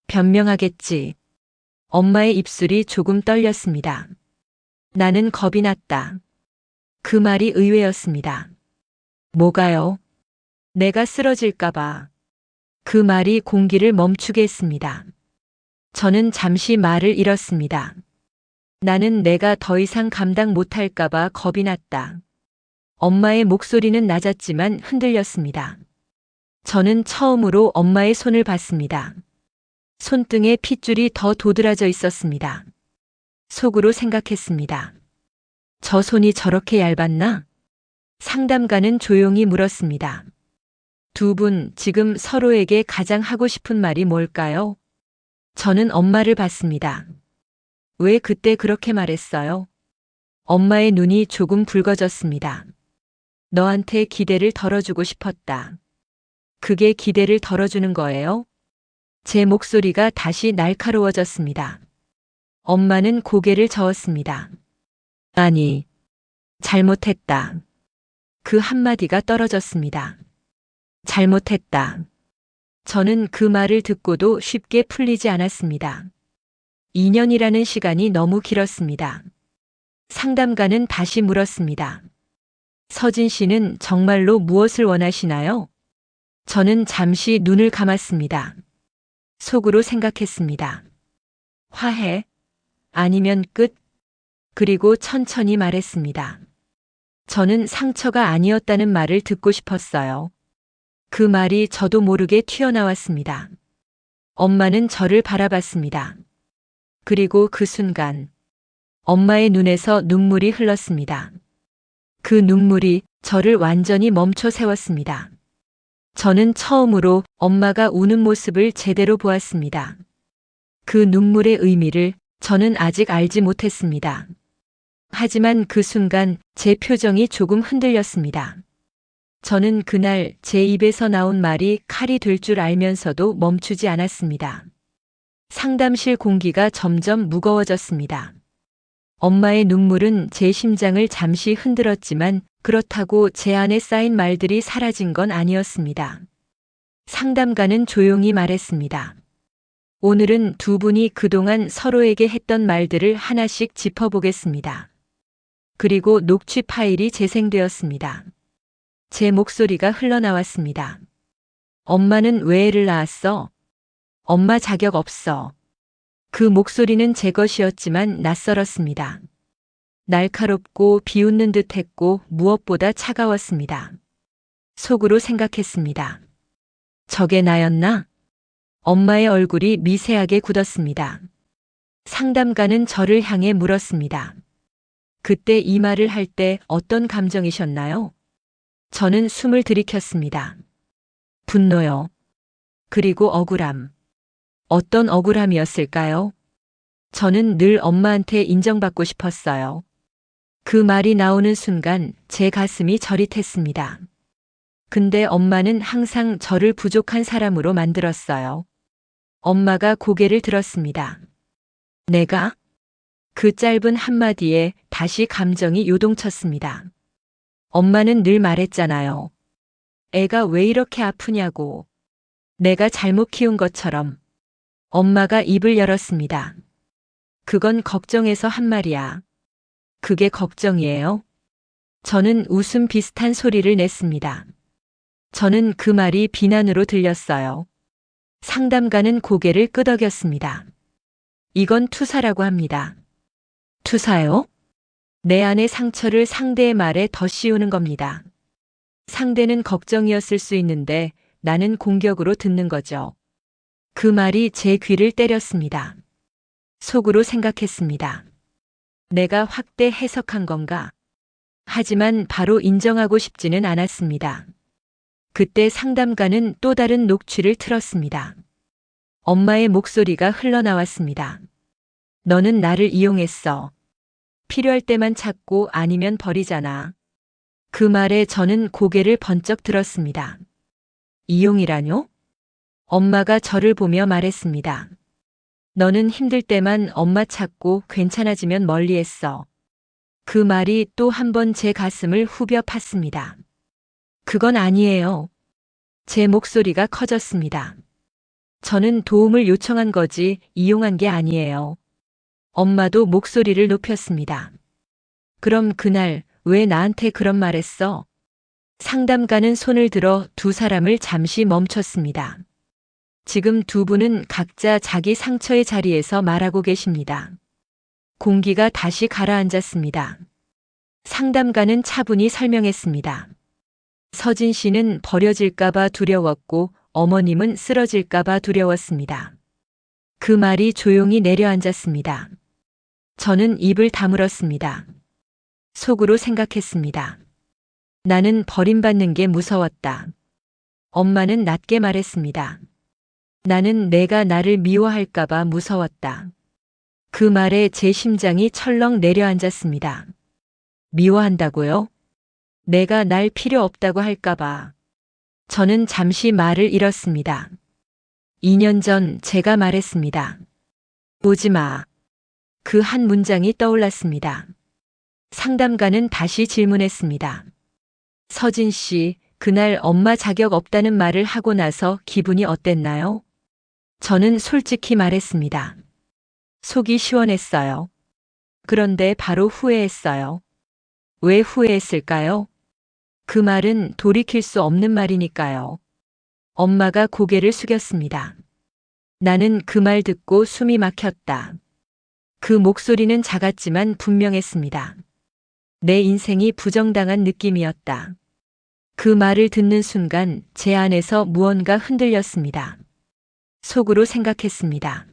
변명하겠지. 엄마의 입술이 조금 떨렸습니다. 나는 겁이 났다. 그 말이 의외였습니다. 뭐가요? 내가 쓰러질까봐. 그 말이 공기를 멈추게 했습니다. 저는 잠시 말을 잃었습니다. 나는 내가 더 이상 감당 못할까봐 겁이 났다. 엄마의 목소리는 낮았지만 흔들렸습니다. 저는 처음으로 엄마의 손을 봤습니다. 손등에 핏줄이 더 도드라져 있었습니다. 속으로 생각했습니다. 저 손이 저렇게 얇았나? 상담가는 조용히 물었습니다. 두 분 지금 서로에게 가장 하고 싶은 말이 뭘까요? 저는 엄마를 봤습니다. 왜 그때 그렇게 말했어요? 엄마의 눈이 조금 붉어졌습니다. 너한테 기대를 덜어주고 싶었다. 그게 기대를 덜어주는 거예요? 제 목소리가 다시 날카로워졌습니다. 엄마는 고개를 저었습니다. 아니, 잘못했다. 그 한마디가 떨어졌습니다. 잘못했다. 저는 그 말을 듣고도 쉽게 풀리지 않았습니다. 2년이라는 시간이 너무 길었습니다. 상담가는 다시 물었습니다. 서진 씨는 정말로 무엇을 원하시나요? 저는 잠시 눈을 감았습니다. 속으로 생각했습니다. 화해? 아니면 끝? 그리고 천천히 말했습니다. 저는 상처가 아니었다는 말을 듣고 싶었어요. 그 말이 저도 모르게 튀어나왔습니다. 엄마는 저를 바라봤습니다. 그리고 그 순간 엄마의 눈에서 눈물이 흘렀습니다. 그 눈물이 저를 완전히 멈춰 세웠습니다. 저는 처음으로 엄마가 우는 모습을 제대로 보았습니다. 그 눈물의 의미를 저는 아직 알지 못했습니다. 하지만 그 순간 제 표정이 조금 흔들렸습니다. 저는 그날 제 입에서 나온 말이 칼이 될 줄 알면서도 멈추지 않았습니다. 상담실 공기가 점점 무거워졌습니다. 엄마의 눈물은 제 심장을 잠시 흔들었지만 그렇다고 제 안에 쌓인 말들이 사라진 건 아니었습니다. 상담가는 조용히 말했습니다. 오늘은 두 분이 그동안 서로에게 했던 말들을 하나씩 짚어보겠습니다. 그리고 녹취 파일이 재생되었습니다. 제 목소리가 흘러나왔습니다. 엄마는 왜 애를 낳았어? 엄마 자격 없어. 그 목소리는 제 것이었지만 낯설었습니다. 날카롭고 비웃는 듯 했고 무엇보다 차가웠습니다. 속으로 생각했습니다. 저게 나였나? 엄마의 얼굴이 미세하게 굳었습니다. 상담가는 저를 향해 물었습니다. 그때 이 말을 할 때 어떤 감정이셨나요? 저는 숨을 들이켰습니다. 분노요. 그리고 억울함. 어떤 억울함이었을까요? 저는 늘 엄마한테 인정받고 싶었어요. 그 말이 나오는 순간 제 가슴이 저릿했습니다. 근데 엄마는 항상 저를 부족한 사람으로 만들었어요. 엄마가 고개를 들었습니다. 내가? 그 짧은 한마디에 다시 감정이 요동쳤습니다. 엄마는 늘 말했잖아요. 애가 왜 이렇게 아프냐고. 내가 잘못 키운 것처럼. 엄마가 입을 열었습니다. 그건 걱정해서 한 말이야. 그게 걱정이에요? 저는 웃음 비슷한 소리를 냈습니다. 저는 그 말이 비난으로 들렸어요. 상담가는 고개를 끄덕였습니다. 이건 투사라고 합니다. 투사요? 내 안의 상처를 상대의 말에 더 씌우는 겁니다. 상대는 걱정이었을 수 있는데 나는 공격으로 듣는 거죠. 그 말이 제 귀를 때렸습니다. 속으로 생각했습니다. 내가 확대 해석한 건가? 하지만 바로 인정하고 싶지는 않았습니다. 그때 상담가는 또 다른 녹취를 틀었습니다. 엄마의 목소리가 흘러나왔습니다. 너는 나를 이용했어. 필요할 때만 찾고 아니면 버리잖아. 그 말에 저는 고개를 번쩍 들었습니다. 이용이라뇨? 엄마가 저를 보며 말했습니다. 너는 힘들 때만 엄마 찾고 괜찮아지면 멀리했어. 그 말이 또 한 번 제 가슴을 후벼 팠습니다. 그건 아니에요. 제 목소리가 커졌습니다. 저는 도움을 요청한 거지 이용한 게 아니에요. 엄마도 목소리를 높였습니다. 그럼 그날 왜 나한테 그런 말 했어? 상담가는 손을 들어 두 사람을 잠시 멈췄습니다. 지금 두 분은 각자 자기 상처의 자리에서 말하고 계십니다. 공기가 다시 가라앉았습니다. 상담가는 차분히 설명했습니다. 서진 씨는 버려질까봐 두려웠고 어머님은 쓰러질까봐 두려웠습니다. 그 말이 조용히 내려앉았습니다. 저는 입을 다물었습니다. 속으로 생각했습니다. 나는 버림받는 게 무서웠다. 엄마는 낮게 말했습니다. 나는 내가 나를 미워할까봐 무서웠다. 그 말에 제 심장이 철렁 내려앉았습니다. 미워한다고요? 내가 날 필요 없다고 할까봐. 저는 잠시 말을 잃었습니다. 2년 전 제가 말했습니다. 오지 마. 그 한 문장이 떠올랐습니다. 상담가는 다시 질문했습니다. 서진 씨, 그날 엄마 자격 없다는 말을 하고 나서 기분이 어땠나요? 저는 솔직히 말했습니다. 속이 시원했어요. 그런데 바로 후회했어요. 왜 후회했을까요? 그 말은 돌이킬 수 없는 말이니까요. 엄마가 고개를 숙였습니다. 나는 그 말 듣고 숨이 막혔다. 그 목소리는 작았지만 분명했습니다. 내 인생이 부정당한 느낌이었다. 그 말을 듣는 순간 제 안에서 무언가 흔들렸습니다. 속으로 생각했습니다.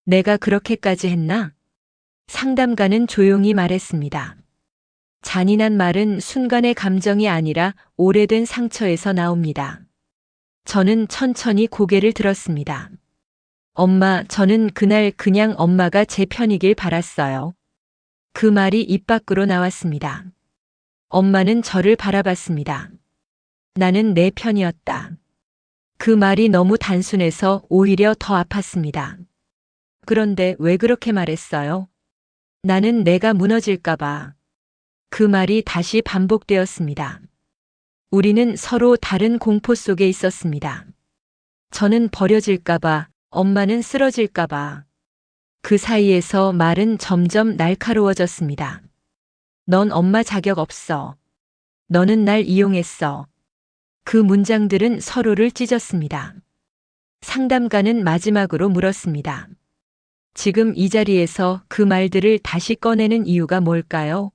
내가 그렇게까지 했나? 상담가는 조용히 말했습니다. 잔인한 말은 순간의 감정이 아니라 오래된 상처에서 나옵니다. 저는 천천히 고개를 들었습니다. 엄마, 저는 그날 그냥 엄마가 제 편이길 바랐어요. 그 말이 입 밖으로 나왔습니다. 엄마는 저를 바라봤습니다. 나는 내 편이었다. 그 말이 너무 단순해서 오히려 더 아팠습니다. 그런데 왜 그렇게 말했어요? 나는 내가 무너질까봐. 그 말이 다시 반복되었습니다. 우리는 서로 다른 공포 속에 있었습니다. 저는 버려질까봐, 엄마는 쓰러질까봐. 그 사이에서 말은 점점 날카로워졌습니다. 넌 엄마 자격 없어. 너는 날 이용했어. 그 문장들은 서로를 찢었습니다. 상담가는 마지막으로 물었습니다. 지금 이 자리에서 그 말들을 다시 꺼내는 이유가 뭘까요?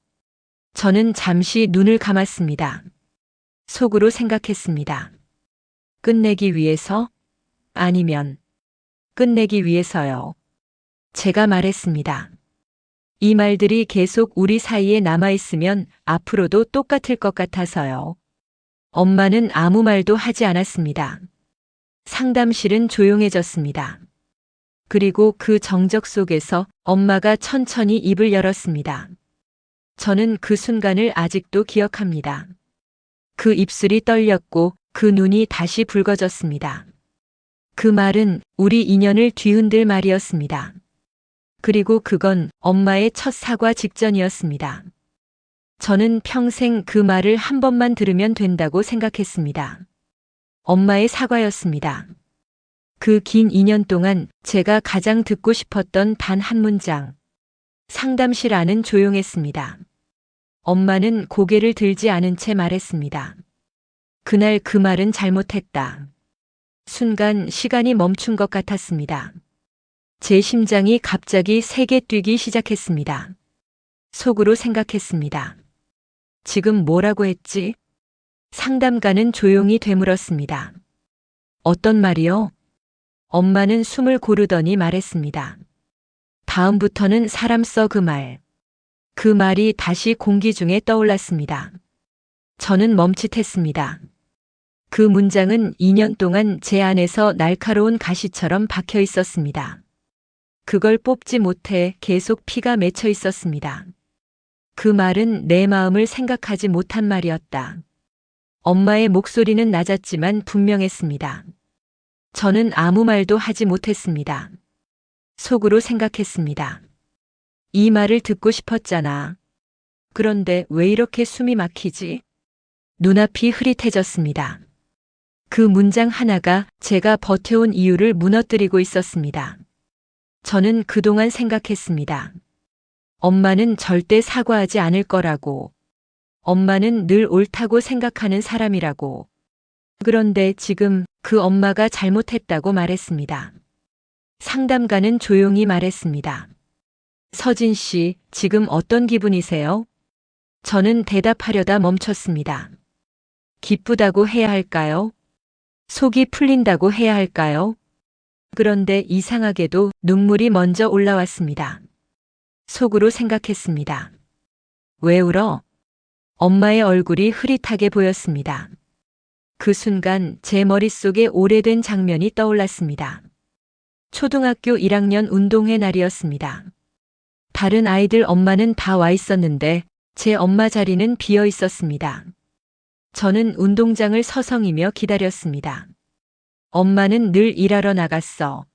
저는 잠시 눈을 감았습니다. 속으로 생각했습니다. 끝내기 위해서? 아니면 끝내기 위해서요. 제가 말했습니다. 이 말들이 계속 우리 사이에 남아있으면 앞으로도 똑같을 것 같아서요. 엄마는 아무 말도 하지 않았습니다. 상담실은 조용해졌습니다. 그리고 그 정적 속에서 엄마가 천천히 입을 열었습니다. 저는 그 순간을 아직도 기억합니다. 그 입술이 떨렸고 그 눈이 다시 붉어졌습니다. 그 말은 우리 인연을 뒤흔들 말이었습니다. 그리고 그건 엄마의 첫 사과 직전이었습니다. 저는 평생 그 말을 한 번만 들으면 된다고 생각했습니다. 엄마의 사과였습니다. 그 긴 2년 동안 제가 가장 듣고 싶었던 단 한 문장. 상담실 안은 조용했습니다. 엄마는 고개를 들지 않은 채 말했습니다. 그날 그 말은 잘못했다. 순간 시간이 멈춘 것 같았습니다. 제 심장이 갑자기 세게 뛰기 시작했습니다. 속으로 생각했습니다. 지금 뭐라고 했지? 상담가는 조용히 되물었습니다. 어떤 말이요? 엄마는 숨을 고르더니 말했습니다. 다음부터는 사람 써 그 말. 그 말이 다시 공기 중에 떠올랐습니다. 저는 멈칫했습니다. 그 문장은 2년 동안 제 안에서 날카로운 가시처럼 박혀 있었습니다. 그걸 뽑지 못해 계속 피가 맺혀 있었습니다. 그 말은 내 마음을 생각하지 못한 말이었다. 엄마의 목소리는 낮았지만 분명했습니다. 저는 아무 말도 하지 못했습니다. 속으로 생각했습니다. 이 말을 듣고 싶었잖아. 그런데 왜 이렇게 숨이 막히지? 눈앞이 흐릿해졌습니다. 그 문장 하나가 제가 버텨온 이유를 무너뜨리고 있었습니다. 저는 그동안 생각했습니다. 엄마는 절대 사과하지 않을 거라고. 엄마는 늘 옳다고 생각하는 사람이라고. 그런데 지금 그 엄마가 잘못했다고 말했습니다. 상담가는 조용히 말했습니다. 서진 씨, 지금 어떤 기분이세요? 저는 대답하려다 멈췄습니다. 기쁘다고 해야 할까요? 속이 풀린다고 해야 할까요? 그런데 이상하게도 눈물이 먼저 올라왔습니다. 속으로 생각했습니다. 왜 울어? 엄마의 얼굴이 흐릿하게 보였습니다. 그 순간 제 머릿속에 오래된 장면이 떠올랐습니다. 초등학교 1학년 운동회 날이었습니다. 다른 아이들 엄마는 다 와 있었는데 제 엄마 자리는 비어 있었습니다. 저는 운동장을 서성이며 기다렸습니다. 엄마는 늘 일하러 나갔어.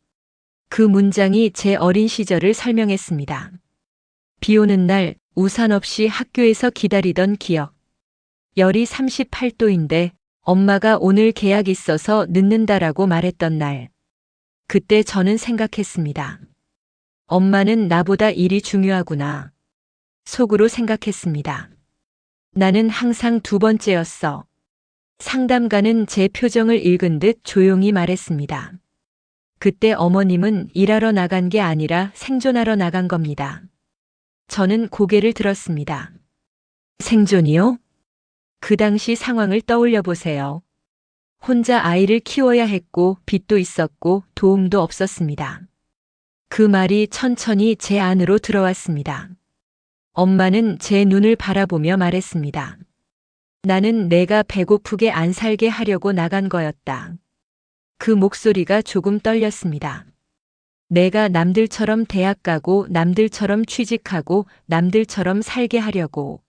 그 문장이 제 어린 시절을 설명했습니다. 비 오는 날 우산 없이 학교에서 기다리던 기억. 열이 38도인데 엄마가 오늘 계약 있어서 늦는다라고 말했던 날. 그때 저는 생각했습니다. 엄마는 나보다 일이 중요하구나. 속으로 생각했습니다. 나는 항상 두 번째였어. 상담가는 제 표정을 읽은 듯 조용히 말했습니다. 그때 어머님은 일하러 나간 게 아니라 생존하러 나간 겁니다. 저는 고개를 들었습니다. 생존이요? 그 당시 상황을 떠올려 보세요. 혼자 아이를 키워야 했고 빚도 있었고 도움도 없었습니다. 그 말이 천천히 제 안으로 들어왔습니다. 엄마는 제 눈을 바라보며 말했습니다. 나는 내가 배고프게 안 살게 하려고 나간 거였다. 그 목소리가 조금 떨렸습니다. 내가 남들처럼 대학 가고 남들처럼 취직하고 남들처럼 살게 하려고.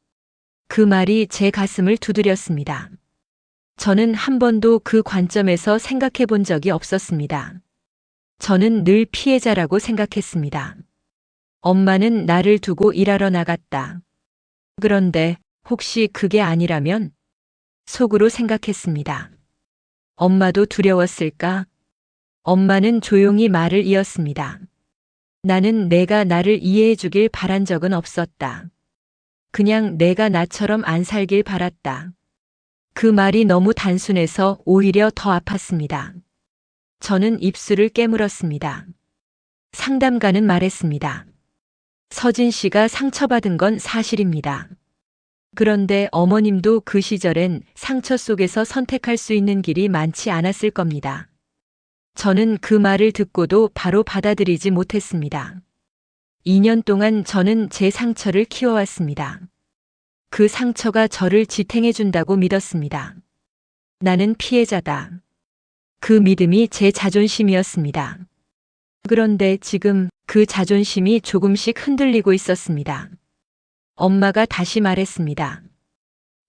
그 말이 제 가슴을 두드렸습니다. 저는 한 번도 그 관점에서 생각해 본 적이 없었습니다. 저는 늘 피해자라고 생각했습니다. 엄마는 나를 두고 일하러 나갔다. 그런데 혹시 그게 아니라면? 속으로 생각했습니다. 엄마도 두려웠을까? 엄마는 조용히 말을 이었습니다. 나는 내가 나를 이해해 주길 바란 적은 없었다. 그냥 내가 나처럼 안 살길 바랐다. 그 말이 너무 단순해서 오히려 더 아팠습니다. 저는 입술을 깨물었습니다. 상담가는 말했습니다. 서진 씨가 상처받은 건 사실입니다. 그런데 어머님도 그 시절엔 상처 속에서 선택할 수 있는 길이 많지 않았을 겁니다. 저는 그 말을 듣고도 바로 받아들이지 못했습니다. 2년 동안 저는 제 상처를 키워왔습니다. 그 상처가 저를 지탱해 준다고 믿었습니다. 나는 피해자다. 그 믿음이 제 자존심이었습니다. 그런데 지금 그 자존심이 조금씩 흔들리고 있었습니다. 엄마가 다시 말했습니다.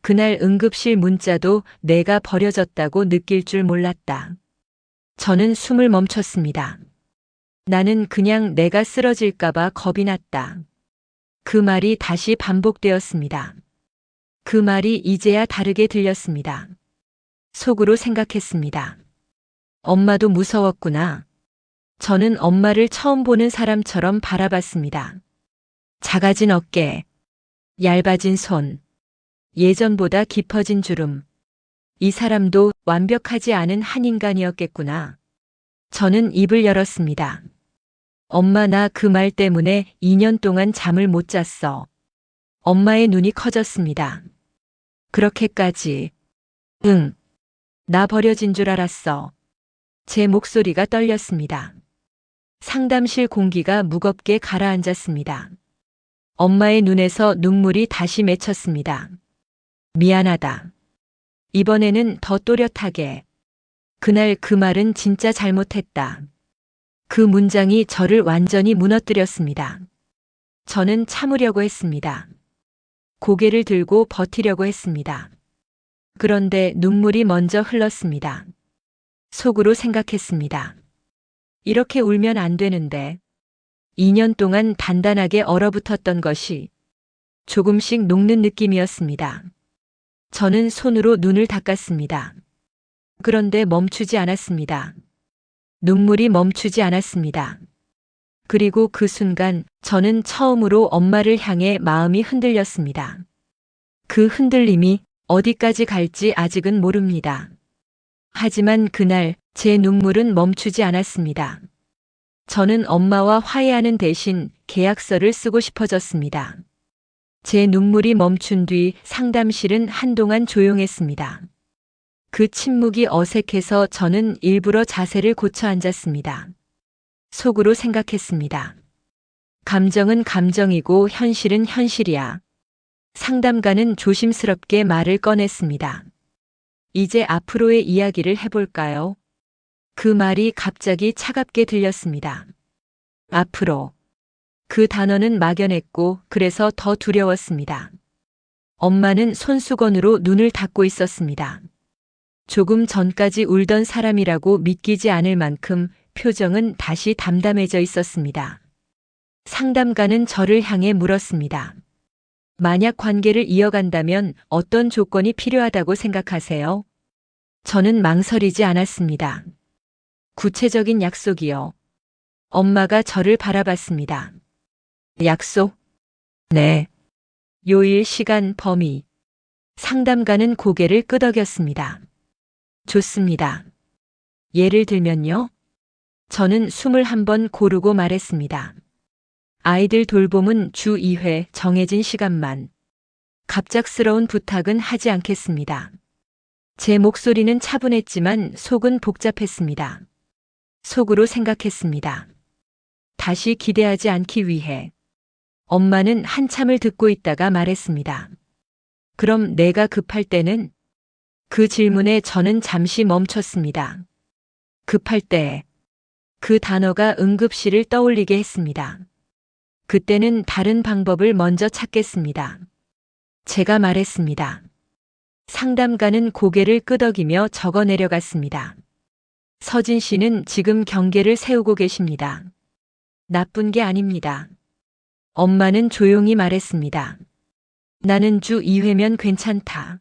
그날 응급실 문자도 내가 버려졌다고 느낄 줄 몰랐다. 저는 숨을 멈췄습니다. 나는 그냥 내가 쓰러질까봐 겁이 났다. 그 말이 다시 반복되었습니다. 그 말이 이제야 다르게 들렸습니다. 속으로 생각했습니다. 엄마도 무서웠구나. 저는 엄마를 처음 보는 사람처럼 바라봤습니다. 작아진 어깨, 얇아진 손, 예전보다 깊어진 주름. 이 사람도 완벽하지 않은 한 인간이었겠구나. 저는 입을 열었습니다. 엄마, 나 그 말 때문에 2년 동안 잠을 못 잤어. 엄마의 눈이 커졌습니다. 그렇게까지. 응. 나 버려진 줄 알았어. 제 목소리가 떨렸습니다. 상담실 공기가 무겁게 가라앉았습니다. 엄마의 눈에서 눈물이 다시 맺혔습니다. 미안하다. 이번에는 더 또렷하게. 그날 그 말은 진짜 잘못했다. 그 문장이 저를 완전히 무너뜨렸습니다. 저는 참으려고 했습니다. 고개를 들고 버티려고 했습니다. 그런데 눈물이 먼저 흘렀습니다. 속으로 생각했습니다. 이렇게 울면 안 되는데. 2년 동안 단단하게 얼어붙었던 것이 조금씩 녹는 느낌이었습니다. 저는 손으로 눈을 닦았습니다. 그런데 멈추지 않았습니다. 눈물이 멈추지 않았습니다. 그리고 그 순간 저는 처음으로 엄마를 향해 마음이 흔들렸습니다. 그 흔들림이 어디까지 갈지 아직은 모릅니다. 하지만 그날 제 눈물은 멈추지 않았습니다. 저는 엄마와 화해하는 대신 계약서를 쓰고 싶어졌습니다. 제 눈물이 멈춘 뒤 상담실은 한동안 조용했습니다. 그 침묵이 어색해서 저는 일부러 자세를 고쳐 앉았습니다. 속으로 생각했습니다. 감정은 감정이고 현실은 현실이야. 상담가는 조심스럽게 말을 꺼냈습니다. 이제 앞으로의 이야기를 해볼까요? 그 말이 갑자기 차갑게 들렸습니다. 앞으로. 그 단어는 막연했고 그래서 더 두려웠습니다. 엄마는 손수건으로 눈을 닦고 있었습니다. 조금 전까지 울던 사람이라고 믿기지 않을 만큼 표정은 다시 담담해져 있었습니다. 상담가는 저를 향해 물었습니다. 만약 관계를 이어간다면 어떤 조건이 필요하다고 생각하세요? 저는 망설이지 않았습니다. 구체적인 약속이요. 엄마가 저를 바라봤습니다. 약속? 네. 요일, 시간, 범위. 상담가는 고개를 끄덕였습니다. 좋습니다. 예를 들면요? 저는 숨을 한번 고르고 말했습니다. 아이들 돌봄은 주 2회 정해진 시간만. 갑작스러운 부탁은 하지 않겠습니다. 제 목소리는 차분했지만 속은 복잡했습니다. 속으로 생각했습니다. 다시 기대하지 않기 위해. 엄마는 한참을 듣고 있다가 말했습니다. 그럼 내가 급할 때는? 그 질문에 저는 잠시 멈췄습니다. 급할 때. 그 단어가 응급실을 떠올리게 했습니다. 그때는 다른 방법을 먼저 찾겠습니다. 제가 말했습니다. 상담가는 고개를 끄덕이며 적어 내려갔습니다. 서진 씨는 지금 경계를 세우고 계십니다. 나쁜 게 아닙니다. 엄마는 조용히 말했습니다. 나는 주 2회면 괜찮다.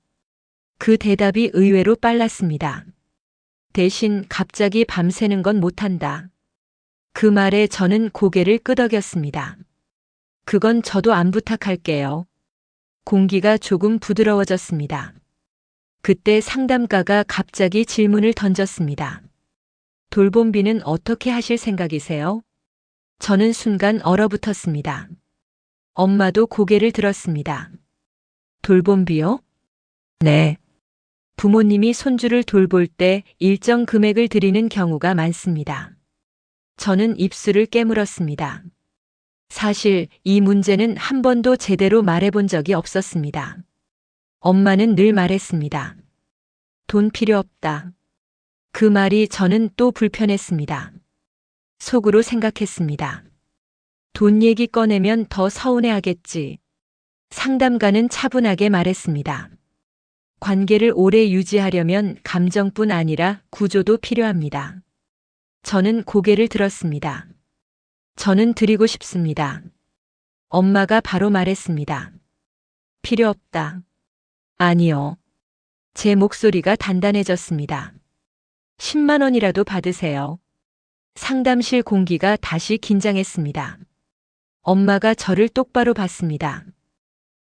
그 대답이 의외로 빨랐습니다. 대신 갑자기 밤새는 건 못한다. 그 말에 저는 고개를 끄덕였습니다. 그건 저도 안 부탁할게요. 공기가 조금 부드러워졌습니다. 그때 상담가가 갑자기 질문을 던졌습니다. 돌봄비는 어떻게 하실 생각이세요? 저는 순간 얼어붙었습니다. 엄마도 고개를 들었습니다. 돌봄비요? 네. 부모님이 손주를 돌볼 때 일정 금액을 드리는 경우가 많습니다. 저는 입술을 깨물었습니다. 사실 이 문제는 한 번도 제대로 말해본 적이 없었습니다. 엄마는 늘 말했습니다. 돈 필요 없다. 그 말이 저는 또 불편했습니다. 속으로 생각했습니다. 돈 얘기 꺼내면 더 서운해하겠지. 상담가는 차분하게 말했습니다. 관계를 오래 유지하려면 감정뿐 아니라 구조도 필요합니다. 저는 고개를 들었습니다. 저는 드리고 싶습니다. 엄마가 바로 말했습니다. 필요 없다. 아니요. 제 목소리가 단단해졌습니다. 10만 원이라도 받으세요. 상담실 공기가 다시 긴장했습니다. 엄마가 저를 똑바로 봤습니다.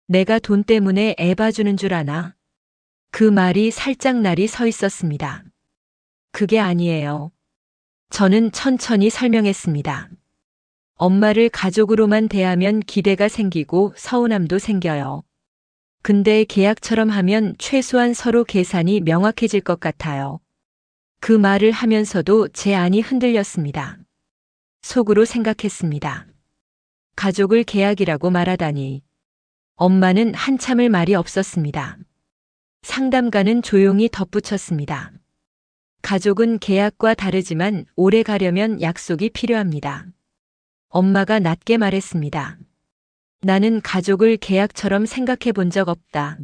내가 돈 때문에 애 봐주는 줄 아나? 그 말이 살짝 날이 서 있었습니다. 그게 아니에요. 저는 천천히 설명했습니다. 엄마를 가족으로만 대하면 기대가 생기고 서운함도 생겨요. 근데 계약처럼 하면 최소한 서로 계산이 명확해질 것 같아요. 그 말을 하면서도 제 안이 흔들렸습니다. 속으로 생각했습니다. 가족을 계약이라고 말하다니. 엄마는 한참을 말이 없었습니다. 상담가는 조용히 덧붙였습니다. 가족은 계약과 다르지만 오래 가려면 약속이 필요합니다. 엄마가 낮게 말했습니다. 나는 가족을 계약처럼 생각해 본 적 없다.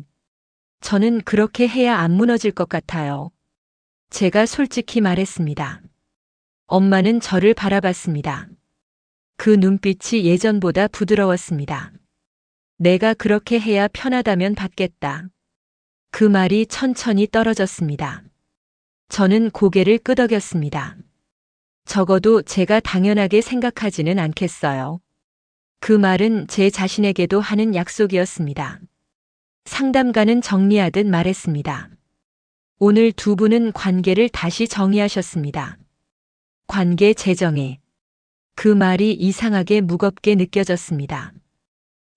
저는 그렇게 해야 안 무너질 것 같아요. 제가 솔직히 말했습니다. 엄마는 저를 바라봤습니다. 그 눈빛이 예전보다 부드러웠습니다. 내가 그렇게 해야 편하다면 받겠다. 그 말이 천천히 떨어졌습니다. 저는 고개를 끄덕였습니다. 적어도 제가 당연하게 생각하지는 않겠어요. 그 말은 제 자신에게도 하는 약속이었습니다. 상담가는 정리하듯 말했습니다. 오늘 두 분은 관계를 다시 정의하셨습니다. 관계 재정에. 그 말이 이상하게 무겁게 느껴졌습니다.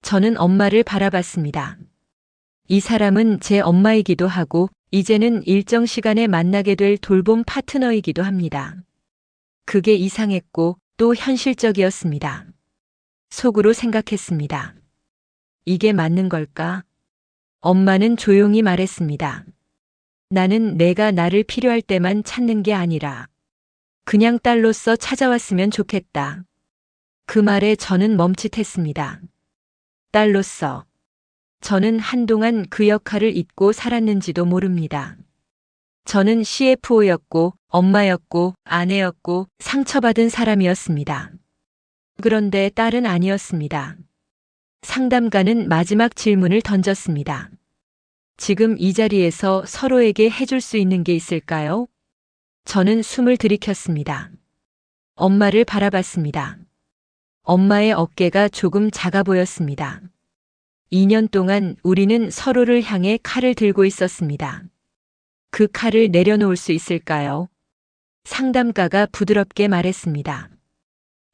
저는 엄마를 바라봤습니다. 이 사람은 제 엄마이기도 하고 이제는 일정 시간에 만나게 될 돌봄 파트너이기도 합니다. 그게 이상했고 또 현실적이었습니다. 속으로 생각했습니다. 이게 맞는 걸까? 엄마는 조용히 말했습니다. 나는 내가 나를 필요할 때만 찾는 게 아니라 그냥 딸로서 찾아왔으면 좋겠다. 그 말에 저는 멈칫했습니다. 딸로서. 저는 한동안 그 역할을 잊고 살았는지도 모릅니다. 저는 CFO였고 엄마였고 아내였고 상처받은 사람이었습니다. 그런데 딸은 아니었습니다. 상담가는 마지막 질문을 던졌습니다. 지금 이 자리에서 서로에게 해줄 수 있는 게 있을까요? 저는 숨을 들이켰습니다. 엄마를 바라봤습니다. 엄마의 어깨가 조금 작아 보였습니다. 2년 동안 우리는 서로를 향해 칼을 들고 있었습니다. 그 칼을 내려놓을 수 있을까요? 상담가가 부드럽게 말했습니다.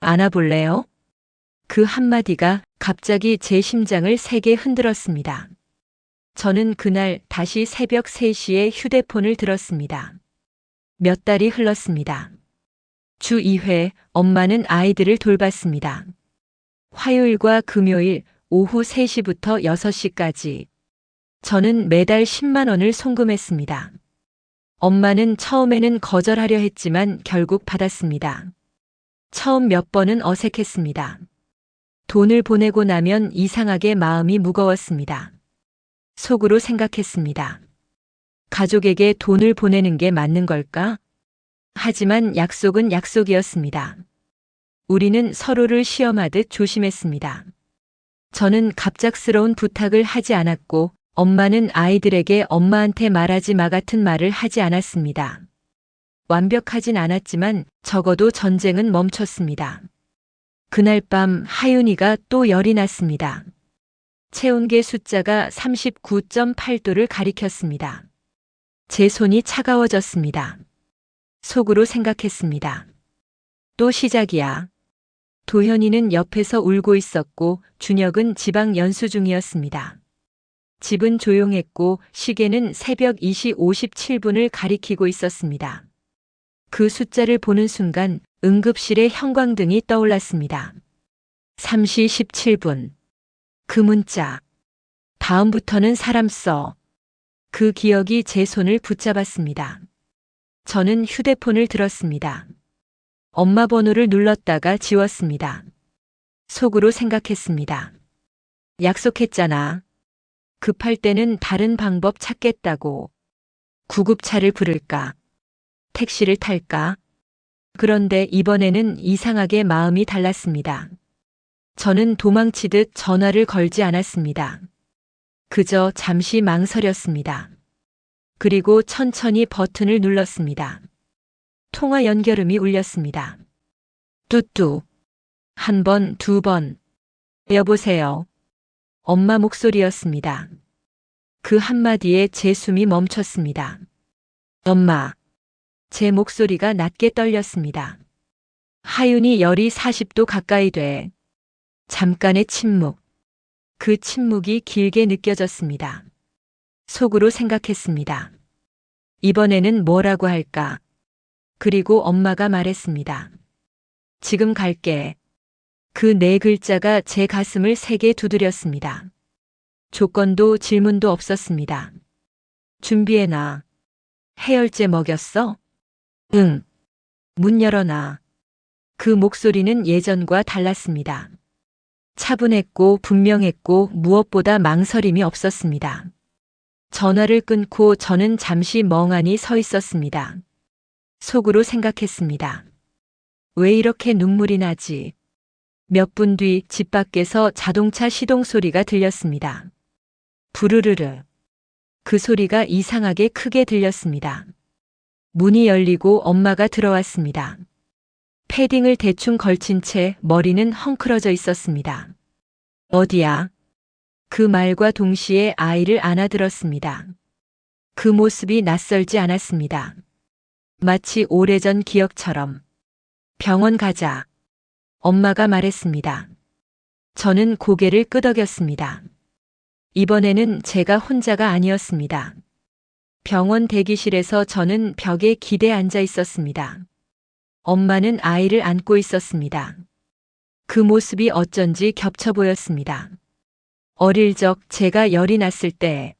안아볼래요? 그 한마디가 갑자기 제 심장을 세게 흔들었습니다. 저는 그날 다시 새벽 3시에 휴대폰을 들었습니다. 몇 달이 흘렀습니다. 주 2회 엄마는 아이들을 돌봤습니다. 화요일과 금요일 오후 3시부터 6시까지. 저는 매달 10만 원을 송금했습니다. 엄마는 처음에는 거절하려 했지만 결국 받았습니다. 처음 몇 번은 어색했습니다. 돈을 보내고 나면 이상하게 마음이 무거웠습니다. 속으로 생각했습니다. 가족에게 돈을 보내는 게 맞는 걸까? 하지만 약속은 약속이었습니다. 우리는 서로를 시험하듯 조심했습니다. 저는 갑작스러운 부탁을 하지 않았고 엄마는 아이들에게 엄마한테 말하지 마 같은 말을 하지 않았습니다. 완벽하진 않았지만 적어도 전쟁은 멈췄습니다. 그날 밤 하윤이가 또 열이 났습니다. 체온계 숫자가 39.8도를 가리켰습니다. 제 손이 차가워졌습니다. 속으로 생각했습니다. 또 시작이야. 도현이는 옆에서 울고 있었고 준혁은 지방 연수 중이었습니다. 집은 조용했고 시계는 새벽 2시 57분을 가리키고 있었습니다. 그 숫자를 보는 순간 응급실의 형광등이 떠올랐습니다. 3시 17분. 그 문자. 다음부터는 사람 써. 그 기억이 제 손을 붙잡았습니다. 저는 휴대폰을 들었습니다. 엄마 번호를 눌렀다가 지웠습니다. 속으로 생각했습니다. 약속했잖아. 급할 때는 다른 방법 찾겠다고. 구급차를 부를까? 택시를 탈까? 그런데 이번에는 이상하게 마음이 달랐습니다. 저는 도망치듯 전화를 걸지 않았습니다. 그저 잠시 망설였습니다. 그리고 천천히 버튼을 눌렀습니다. 통화 연결음이 울렸습니다. 뚜뚜. 한 번, 두 번. 여보세요. 엄마 목소리였습니다. 그 한마디에 제 숨이 멈췄습니다. 엄마. 제 목소리가 낮게 떨렸습니다. 하윤이 열이 40도 가까이 돼. 잠깐의 침묵. 그 침묵이 길게 느껴졌습니다. 속으로 생각했습니다. 이번에는 뭐라고 할까? 그리고 엄마가 말했습니다. 지금 갈게. 그 네 글자가 제 가슴을 세게 두드렸습니다. 조건도 질문도 없었습니다. 준비해놔. 해열제 먹였어? 응. 문 열어놔. 그 목소리는 예전과 달랐습니다. 차분했고 분명했고 무엇보다 망설임이 없었습니다. 전화를 끊고 저는 잠시 멍하니 서 있었습니다. 속으로 생각했습니다. 왜 이렇게 눈물이 나지? 몇 분 뒤 집 밖에서 자동차 시동 소리가 들렸습니다. 부르르르. 그 소리가 이상하게 크게 들렸습니다. 문이 열리고 엄마가 들어왔습니다. 패딩을 대충 걸친 채 머리는 헝클어져 있었습니다. 어디야? 그 말과 동시에 아이를 안아들었습니다. 그 모습이 낯설지 않았습니다. 마치 오래전 기억처럼. 병원 가자. 엄마가 말했습니다. 저는 고개를 끄덕였습니다. 이번에는 제가 혼자가 아니었습니다. 병원 대기실에서 저는 벽에 기대 앉아 있었습니다. 엄마는 아이를 안고 있었습니다. 그 모습이 어쩐지 겹쳐 보였습니다. 어릴 적 제가 열이 났을 때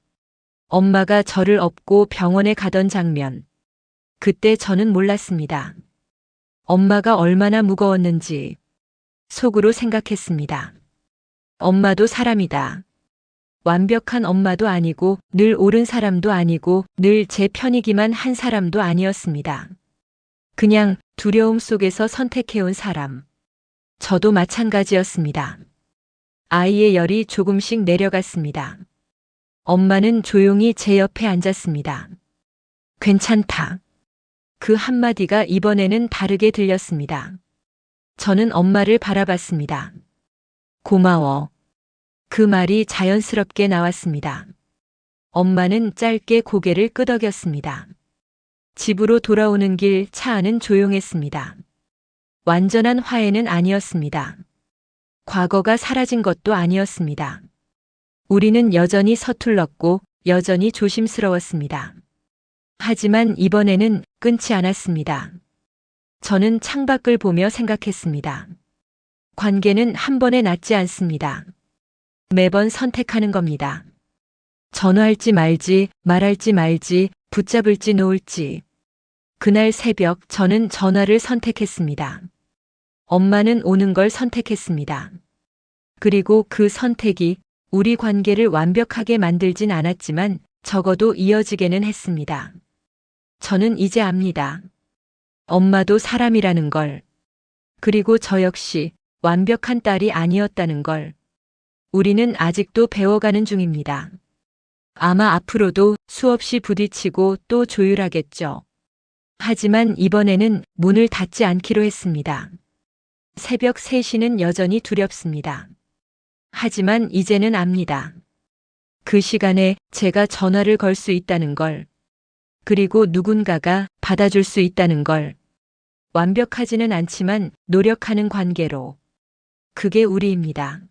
엄마가 저를 업고 병원에 가던 장면. 그때 저는 몰랐습니다. 엄마가 얼마나 무거웠는지 속으로 생각했습니다. 엄마도 사람이다. 완벽한 엄마도 아니고 늘 옳은 사람도 아니고 늘 제 편이기만 한 사람도 아니었습니다. 그냥 두려움 속에서 선택해온 사람. 저도 마찬가지였습니다. 아이의 열이 조금씩 내려갔습니다. 엄마는 조용히 제 옆에 앉았습니다. 괜찮다. 그 한마디가 이번에는 다르게 들렸습니다. 저는 엄마를 바라봤습니다. 고마워. 그 말이 자연스럽게 나왔습니다. 엄마는 짧게 고개를 끄덕였습니다. 집으로 돌아오는 길 차 안은 조용했습니다. 완전한 화해는 아니었습니다. 과거가 사라진 것도 아니었습니다. 우리는 여전히 서툴렀고 여전히 조심스러웠습니다. 하지만 이번에는 끊지 않았습니다. 저는 창밖을 보며 생각했습니다. 관계는 한 번에 낫지 않습니다. 매번 선택하는 겁니다. 전화할지 말지, 말할지 말지, 붙잡을지 놓을지. 그날 새벽 저는 전화를 선택했습니다. 엄마는 오는 걸 선택했습니다. 그리고 그 선택이 우리 관계를 완벽하게 만들진 않았지만 적어도 이어지게는 했습니다. 저는 이제 압니다. 엄마도 사람이라는 걸. 그리고 저 역시 완벽한 딸이 아니었다는 걸. 우리는 아직도 배워가는 중입니다. 아마 앞으로도 수없이 부딪히고 또 조율하겠죠. 하지만 이번에는 문을 닫지 않기로 했습니다. 새벽 3시는 여전히 두렵습니다. 하지만 이제는 압니다. 그 시간에 제가 전화를 걸 수 있다는 걸, 그리고 누군가가 받아줄 수 있다는 걸, 완벽하지는 않지만 노력하는 관계로. 그게 우리입니다.